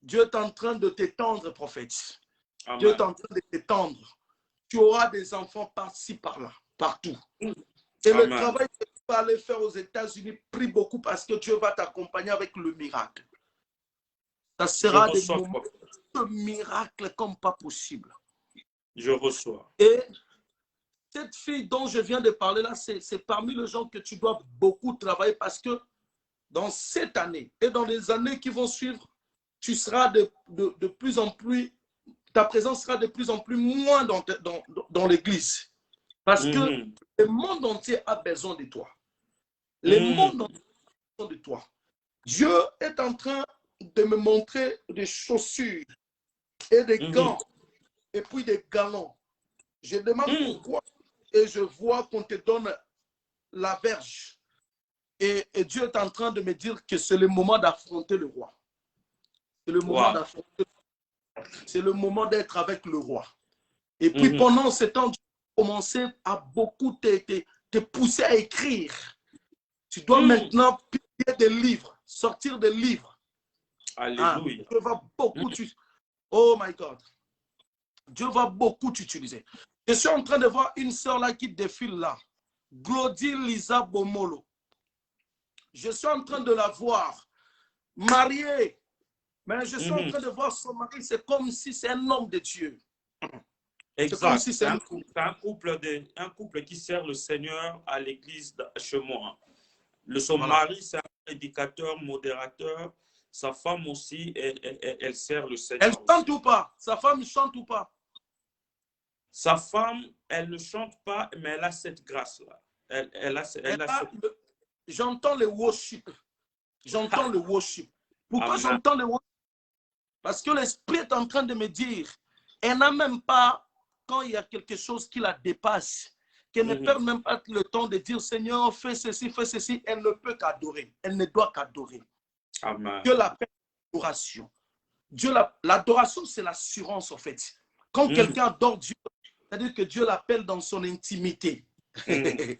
Dieu est en train de t'étendre, prophète. Amen. Dieu est en train de t'étendre. Tu auras des enfants par-ci, par-là, partout. Et Amen. Le travail que tu vas aller faire aux États-Unis, prie beaucoup parce que Dieu va t'accompagner avec le miracle. Ça sera des moments de miracle comme pas possible. Je reçois. Et cette fille dont je viens de parler là, c'est parmi les gens que tu dois beaucoup travailler parce que dans cette année et dans les années qui vont suivre, tu seras de plus en plus, ta présence sera de plus en plus moins dans l'église. Parce que le monde entier a besoin de toi. Le monde entier a besoin de toi. Dieu est en train de me montrer des chaussures et des gants et puis des galons. Je demande pourquoi et je vois qu'on te donne la verge. Et Dieu est en train de me dire que c'est le moment d'affronter le roi. C'est le moment d'affronter le roi. C'est le moment d'être avec le roi. Et puis pendant ce temps, tu as commencé à beaucoup te pousser à écrire. Tu dois maintenant publier des livres, sortir des livres. Alléluia. Dieu va beaucoup Oh my God. Dieu va beaucoup t'utiliser. Je suis en train de voir une sœur là qui défile là. Glody Lisa Bomolo. Je suis en train de la voir mariée. Mais je suis en train de voir son mari. C'est comme si c'est un homme de Dieu. Exact. Si c'est un couple qui sert le Seigneur à l'église chez moi. Son mari, c'est un prédicateur, modérateur. Sa femme aussi, elle sert le Seigneur. Elle chante ou pas? Sa femme chante ou pas? Sa femme, elle ne chante pas, mais elle a cette grâce-là. j'entends le worship. J'entends le worship. Pourquoi Amen. j'entends le worship? Parce que l'Esprit est en train de me dire, elle n'a même pas, quand il y a quelque chose qui la dépasse, qu'elle ne perd même pas le temps de dire, Seigneur, fais ceci, elle ne peut qu'adorer. Elle ne doit qu'adorer. Amen. Dieu l'appelle l'adoration. L'adoration, c'est l'assurance, en fait. Quand quelqu'un adore Dieu, c'est-à-dire que Dieu l'appelle dans son intimité. Dieu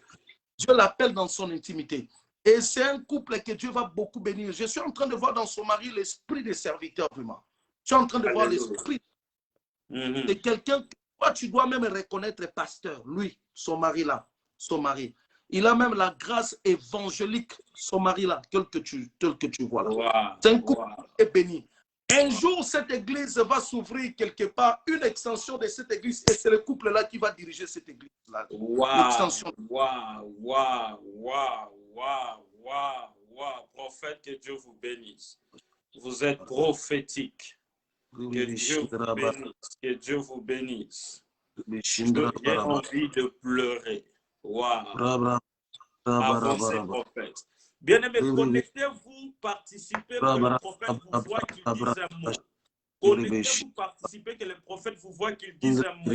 l'appelle dans son intimité. Et c'est un couple que Dieu va beaucoup bénir. Je suis en train de voir dans son mari l'esprit des serviteurs, vraiment. Je suis en train de voir l'esprit de quelqu'un que toi, tu dois même reconnaître pasteur. Lui, son mari là, son mari. Il a même la grâce évangélique, son mari là, tel que tu vois là. Wow. C'est un couple qui est béni. Un jour, cette église va s'ouvrir quelque part, une extension de cette église, et c'est le couple-là qui va diriger cette église-là. L'extension. Prophète, que Dieu vous bénisse. Vous êtes prophétique. Que Dieu vous bénisse. Que Dieu vous bénisse. J'ai envie de pleurer. Wow. Avancez, prophète. Bien-aimés, connectez-vous, participez, que le prophète vous voit qu'il dise un mot. Connectez-vous, participez, que le prophète vous voit qu'il dise un mot.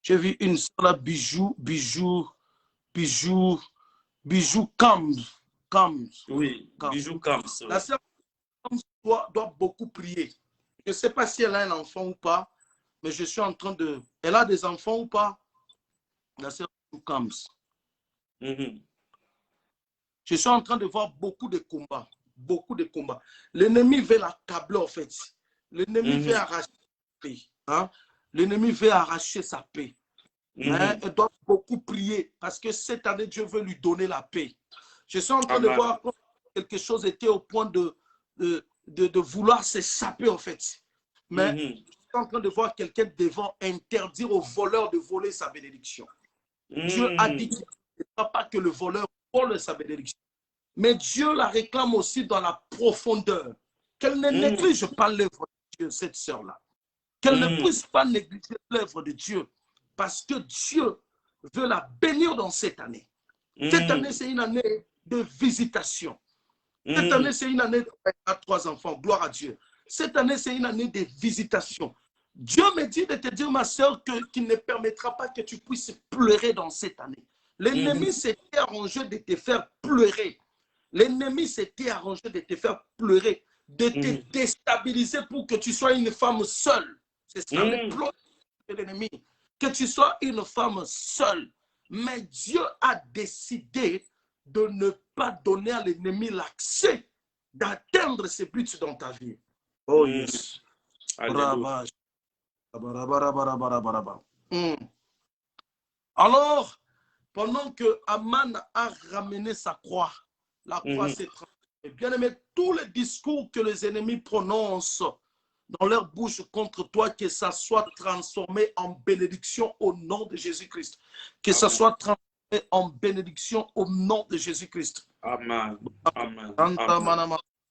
J'ai vu une seule bijou Kams. Oui, bijou Kams. La sœur doit beaucoup prier. Je ne sais pas si elle a un enfant ou pas, mais je suis en train de... Elle a des enfants ou pas? La sœur Kams. Je suis en train de voir beaucoup de combats. Beaucoup de combats. L'ennemi veut l'accabler, en fait. L'ennemi veut arracher sa paix. Hein? L'ennemi veut arracher sa paix. Mais elle doit beaucoup prier parce que cette année, Dieu veut lui donner la paix. Je suis en train de voir que quelque chose était au point de vouloir s'échapper, en fait. Mais je suis en train de voir quelqu'un devant interdire au voleur de voler sa bénédiction. Dieu a dit qu'il ne faut pas que le voleur vole sa bénédiction. Mais Dieu la réclame aussi dans la profondeur. Qu'elle ne néglige pas l'œuvre de Dieu, cette sœur-là. Qu'elle ne puisse pas négliger l'œuvre de Dieu. Parce que Dieu veut la bénir dans cette année. Cette année, c'est une année de visitation. Cette année, c'est une année à 3 enfants. Gloire à Dieu. Cette année, c'est une année de visitation. Dieu me dit de te dire, ma sœur, qu'il ne permettra pas que tu puisses pleurer dans cette année. L'ennemi s'était arrangé de te faire pleurer. L'ennemi s'était arrangé de te faire pleurer, de te déstabiliser pour que tu sois une femme seule. C'est ça le plan de l'ennemi. Que tu sois une femme seule. Mais Dieu a décidé de ne pas donner à l'ennemi l'accès d'atteindre ses buts dans ta vie. Oh yes. Alors, pendant que Aman a ramené sa croix, la croix s'est transformée. Bien aimé, tous les discours que les ennemis prononcent dans leur bouche contre toi, que ça soit transformé en bénédiction au nom de Jésus-Christ. Que ça soit transformé en bénédiction au nom de Jésus-Christ. Amen. Amen.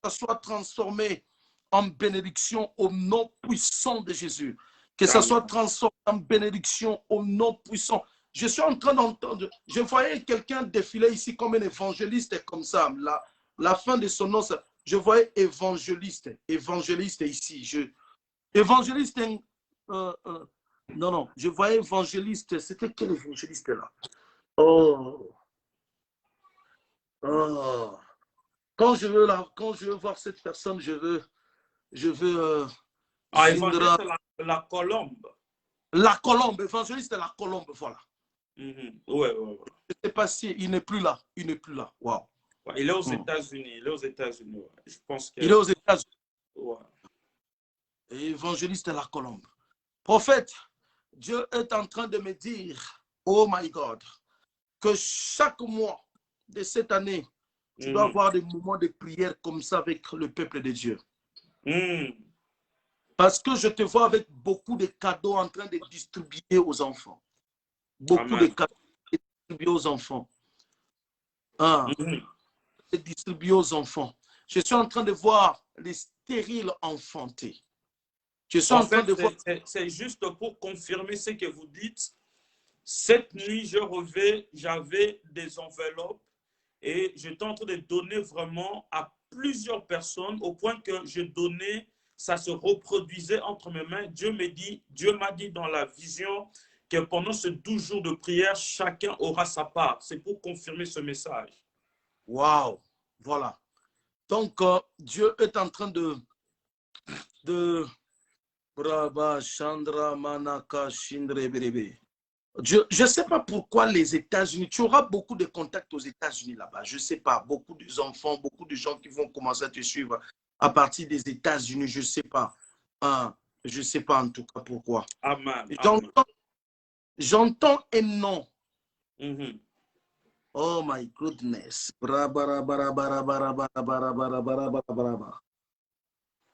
Que ça soit transformé en bénédiction au nom puissant de Jésus. Que ça soit transformé en bénédiction au nom puissant. Je suis en train d'entendre, je voyais quelqu'un défiler ici comme un évangéliste, comme ça. La fin de son nom, je voyais évangéliste ici. Évangéliste, non, je voyais évangéliste. C'était quel évangéliste là? Quand je veux voir cette personne, je veux évangéliste, la colombe. La colombe, évangéliste de la colombe, voilà. Ouais. Je ne sais pas si il n'est plus là. Wow. Ouais, il est aux États-Unis. Je pense que... Il est aux États-Unis. Ouais. Évangéliste de la colombe. Prophète, Dieu est en train de me dire, oh my God, que chaque mois de cette année, tu dois avoir des moments de prière comme ça avec le peuple de Dieu. Parce que je te vois avec beaucoup de cadeaux en train de distribuer aux enfants. Beaucoup de cadeaux distribués aux enfants. Distribués aux enfants. Je suis en train de voir les stériles enfantés. Je suis En en train fait, de voir. c'est juste pour confirmer ce que vous dites. Cette nuit, j'avais des enveloppes et j'étais en train de donner vraiment à plusieurs personnes au point que je donnais, ça se reproduisait entre mes mains. Dieu m'a dit dans la vision que pendant ces 12 jours de prière, chacun aura sa part. C'est pour confirmer ce message. Waouh! Voilà. Donc, Dieu est en train de Braba Chandra Manaka Shindre Berebe. Je ne sais pas pourquoi les États-Unis, tu auras beaucoup de contacts aux États-Unis là-bas. Je ne sais pas, beaucoup d'enfants, beaucoup de gens qui vont commencer à te suivre à partir des États-Unis. Je ne sais pas. Je ne sais pas en tout cas pourquoi. Amen. Amen. J'entends un nom. Mhm. Oh my goodness.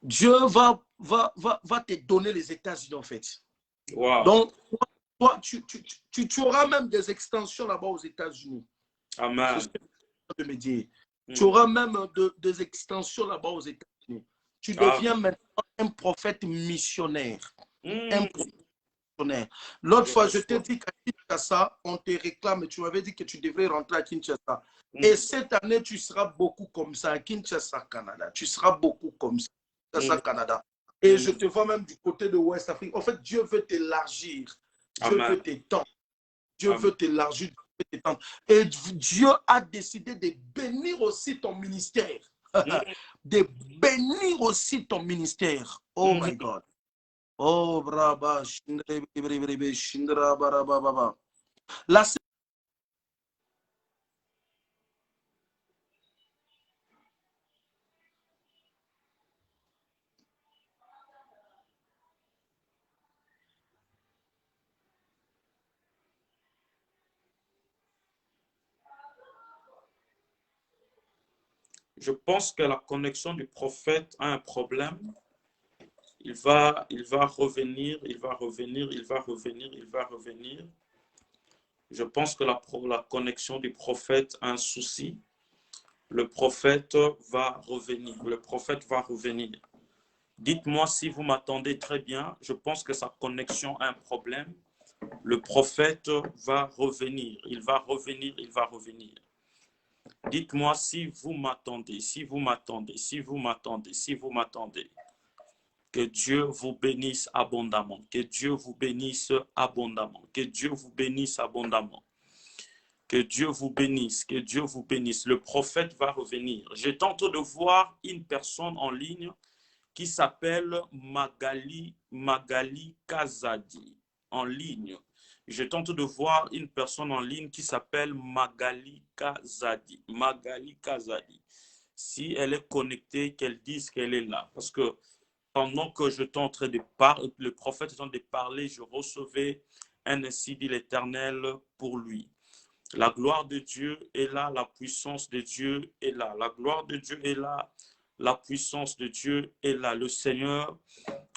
Dieu va te donner les États-Unis en fait. Wow. Donc, toi, tu auras même des extensions là-bas aux États-Unis. Amen. C'est ce que je veux me dire. Tu auras même des extensions là-bas aux États-Unis. Tu deviens maintenant un prophète missionnaire. Un prophète missionnaire. L'autre fois, je t'ai dit qu'à Kinshasa, on te réclame. Tu m'avais dit que tu devrais rentrer à Kinshasa. Et cette année, tu seras beaucoup comme ça à Kinshasa, Canada. Tu seras beaucoup comme ça à Kinshasa, Canada. Et je te vois même du côté de West Afrique. En fait, Dieu veut t'élargir. Dieu veut t'étendre. Dieu veut t'élargir. Et Dieu a décidé de bénir aussi ton ministère. De bénir aussi ton ministère. Oh my God. Oh, braba. La Je pense que la connexion du prophète a un problème. Il va revenir, il va revenir, il va revenir, il va revenir. Je pense que la connexion du prophète a un souci. Le prophète va revenir. Le prophète va revenir. Dites-moi si vous m'attendez très bien. Je pense que sa connexion a un problème. Le prophète va revenir. Il va revenir, il va revenir. Dites-moi si vous m'attendez, si vous m'attendez, si vous m'attendez, si vous m'attendez. Que Dieu vous bénisse abondamment. Que Dieu vous bénisse abondamment. Que Dieu vous bénisse abondamment. Que Dieu vous bénisse. Que Dieu vous bénisse. Le prophète va revenir. J'ai tenté de voir une personne en ligne qui s'appelle Magali Kazadi. En ligne. Je tente de voir une personne en ligne qui s'appelle Magali Kazadi. Magali Kazadi. Si elle est connectée, qu'elle dise qu'elle est là. Parce que pendant que je tentais de parler, le prophète est en train de parler, je recevais un ainsi dit l'Éternel pour lui. La gloire de Dieu est là, la puissance de Dieu est là. La gloire de Dieu est là, la puissance de Dieu est là. Le Seigneur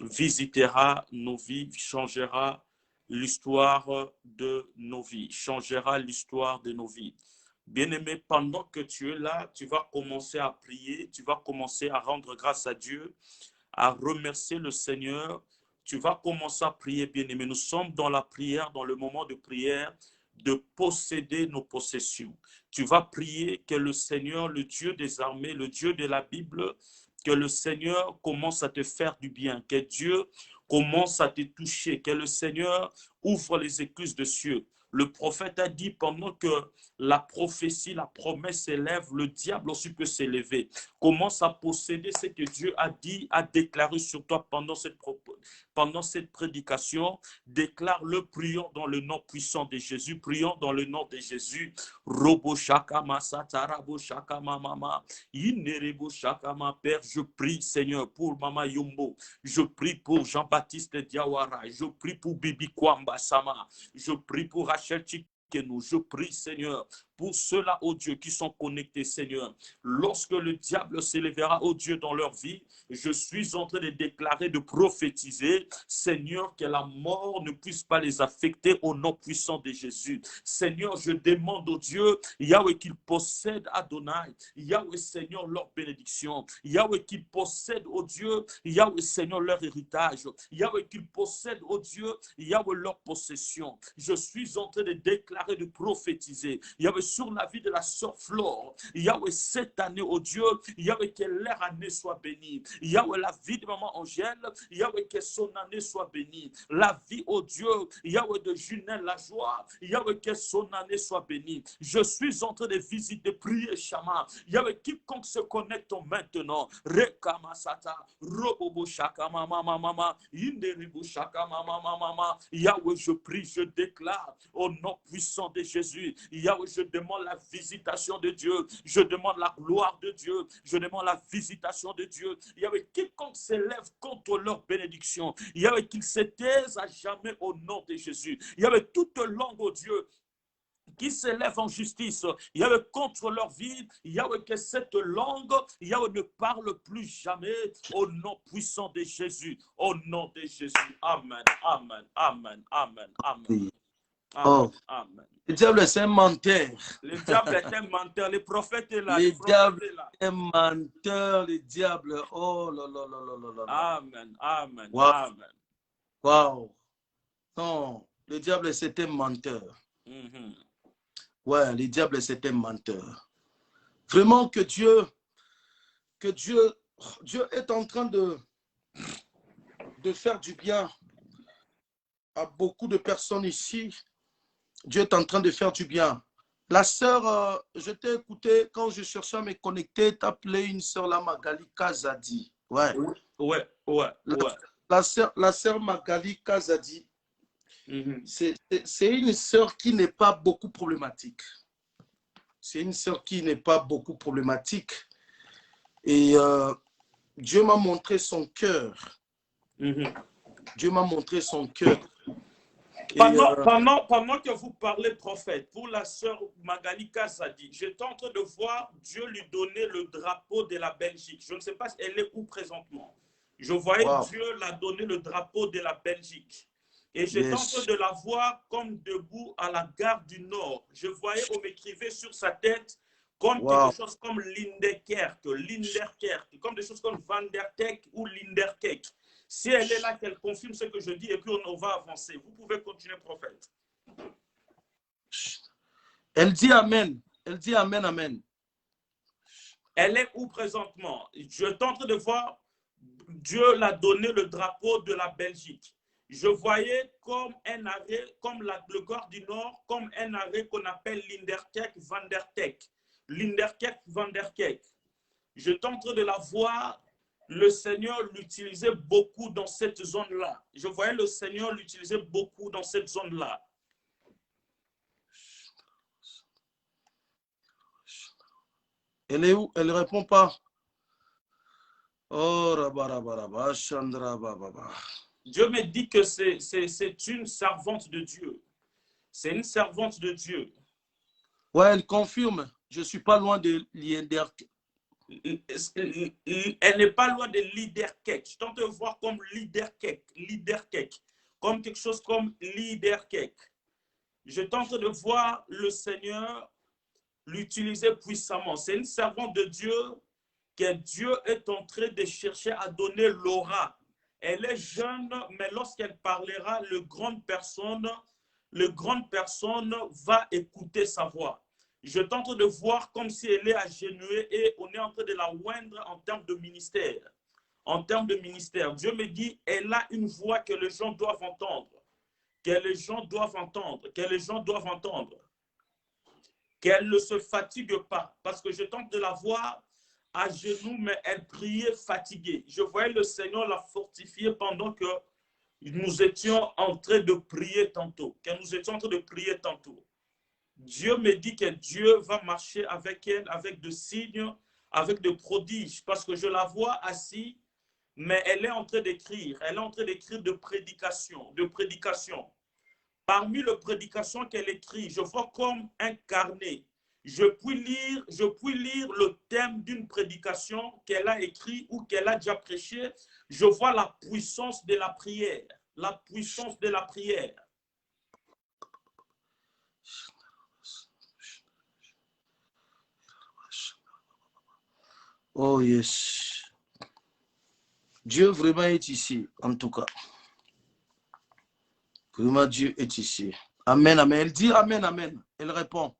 visitera nos vies, changera l'histoire de nos vies, changera l'histoire de nos vies. Bien-aimé, pendant que tu es là, tu vas commencer à prier, tu vas commencer à rendre grâce à Dieu, à remercier le Seigneur. Tu vas commencer à prier, bien-aimé. Nous sommes dans la prière, dans le moment de prière, de posséder nos possessions. Tu vas prier que le Seigneur, le Dieu des armées, le Dieu de la Bible, que le Seigneur commence à te faire du bien, que Dieu commence à te toucher, que le Seigneur ouvre les écluses de cieux. Le prophète a dit pendant que la prophétie, la promesse s'élève, le diable aussi peut s'élever. Commence à posséder ce que Dieu a dit, a déclaré sur toi pendant cette prédication. Déclare-le, prions dans le nom puissant de Jésus. Prions dans le nom de Jésus. Robo shakama satarabo shakama mama. Inerebo shakama Père, je prie Seigneur pour Mama Yumbo. Je prie pour Jean-Baptiste Diawara. Je prie pour Bibi Kwamba Sama. Je prie pour Rachel Chikenou. Je prie Seigneur pour ceux-là, oh Dieu, qui sont connectés, Seigneur. Lorsque le diable s'élèvera, oh Dieu, dans leur vie, je suis en train de déclarer, de prophétiser, Seigneur, que la mort ne puisse pas les affecter au nom puissant de Jésus. Seigneur, je demande au Dieu, Yahweh, qu'ils possèdent Adonai, Yahweh, Seigneur, leur bénédiction, Yahweh, qu'ils possèdent, oh Dieu, Yahweh, Seigneur, leur héritage, Yahweh, qu'ils possèdent, oh Dieu, Yahweh, leur possession. Je suis en train de déclarer, de prophétiser, Yahweh, sur la vie de la sœur Flore, Yahweh, cette année, oh Dieu, Yahweh, que leur année soit bénie, Yahweh, la vie de maman Angèle, Yahweh, que son année soit bénie, la vie, oh Dieu, Yahweh, de Junelle la joie, Yahweh, que son année soit bénie. Je suis en train de visiter, prier, Shama, Yahweh, quiconque se connecte maintenant, Rekamasata, Robobo Shaka Mama Mama, Inderibu Shaka Mama Mama, Yahweh, je prie, je déclare au nom puissant de Jésus, Yahweh, je demande la visitation de Dieu, je demande la gloire de Dieu, je demande la visitation de Dieu. Yahweh, quiconque s'élève contre leur bénédiction, Yahweh, qu'il se taise à jamais au nom de Jésus. Yahweh, toute langue, oh Dieu, qui s'élève en justice, Yahweh, contre leur vie, Yahweh, que cette langue, Yahweh, ne parle plus jamais au nom puissant de Jésus, au nom de Jésus. Amen, amen, amen, amen, amen. Oh, Amen. le diable, c'est un menteur. Le diable est un menteur. Le prophète est là. Le diable est un menteur. Le diable. Oh là là là là là là. Amen. Amen. Wow. Amen. Wow. Non, le diable, c'est un menteur. Ouais, le diable, c'est un menteur. Vraiment que Dieu est en train de faire du bien à beaucoup de personnes ici. Dieu est en train de faire du bien. La sœur, je t'ai écouté quand je cherchais à me connecter, t'appelais une sœur, la Magali Kazadi. Ouais. Ouais. La sœur Magali Kazadi, c'est une sœur qui n'est pas beaucoup problématique. C'est une sœur qui n'est pas beaucoup problématique. Et Dieu m'a montré son cœur. Dieu m'a montré son cœur. Pendant que vous parlez, prophète, pour la sœur Magali Kazadi, j'étais en train de voir Dieu lui donner le drapeau de la Belgique. Je ne sais pas si elle est où présentement. Je voyais Dieu la donner le drapeau de la Belgique. Et j'étais en train de la voir comme debout à la gare du Nord. Je voyais, on m'écrivait sur sa tête comme quelque chose comme Linderkerk, comme des choses comme Van der Teck ou Linderkerk. Si elle est là, qu'elle confirme ce que je dis et puis on va avancer. Vous pouvez continuer, prophète. Elle dit Amen. Elle dit Amen, Amen. Elle est où présentement? Je suis en train de voir, Dieu l'a donné le drapeau de la Belgique. Je voyais comme un arrêt, comme le Gare du Nord, comme un arrêt qu'on appelle Linderkerk, Van der Teck. Linderkerk, Van der Teck. Je suis en train de la voir. Le Seigneur l'utilisait beaucoup dans cette zone-là. Je voyais le Seigneur l'utiliser beaucoup dans cette zone-là. Elle est où? Elle ne répond pas. Oh, rabarabara, Chandra Baba. Dieu me dit que c'est une servante de Dieu. C'est une servante de Dieu. Ouais, elle confirme. Je ne suis pas loin de Linderkerk. Elle n'est pas loin de Linderkerk. Je tente de voir comme Linderkerk, comme quelque chose comme Linderkerk. Je tente de voir le Seigneur l'utiliser puissamment. C'est une servante de Dieu que Dieu est en train de chercher à donner l'aura. Elle est jeune, mais lorsqu'elle parlera, le grande personne va écouter sa voix. Je tente de voir comme si elle est agenouillée et on est en train de la oindre en termes de ministère. En termes de ministère, Dieu me dit, elle a une voix que les gens doivent entendre. Que les gens doivent entendre. Que les gens doivent entendre. Qu'elle ne se fatigue pas. Parce que je tente de la voir à genoux, mais elle priait fatiguée. Je voyais le Seigneur la fortifier pendant que nous étions en train de prier tantôt. Que nous étions en train de prier tantôt. Dieu me dit que Dieu va marcher avec elle, avec des signes, avec des prodiges, parce que je la vois assise, mais elle est en train d'écrire. Elle est en train d'écrire de prédication. Parmi les prédications qu'elle écrit, je vois comme un carnet. Je puis lire le thème d'une prédication qu'elle a écrite ou qu'elle a déjà prêché. Je vois la puissance de la prière. La puissance de la prière. Oh yes. Dieu vraiment est ici, en tout cas. Vraiment, Dieu est ici. Amen, amen. Elle dit amen, amen. Elle répond.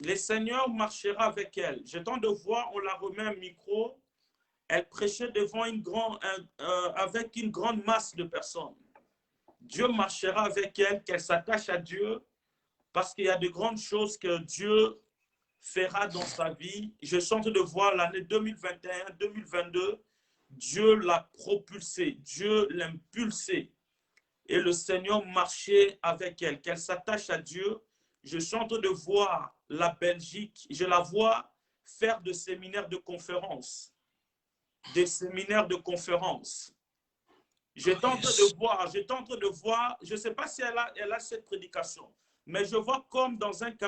Le Seigneur marchera avec elle. J'attends de voir, on la remet un micro. Elle prêchait devant avec une grande masse de personnes. Dieu marchera avec elle, qu'elle s'attache à Dieu, parce qu'il y a de grandes choses que Dieu fera dans sa vie. Je sens de voir l'année 2021, 2022, Dieu l'a propulsée, Dieu l'impulsée. Et le Seigneur marchait avec elle, qu'elle s'attache à Dieu. Je suis en train de voir la Belgique, je la vois faire des séminaires de conférences. Des séminaires de conférences. J'étais en train de voir, je ne sais pas si elle a cette prédication, mais je vois comme dans un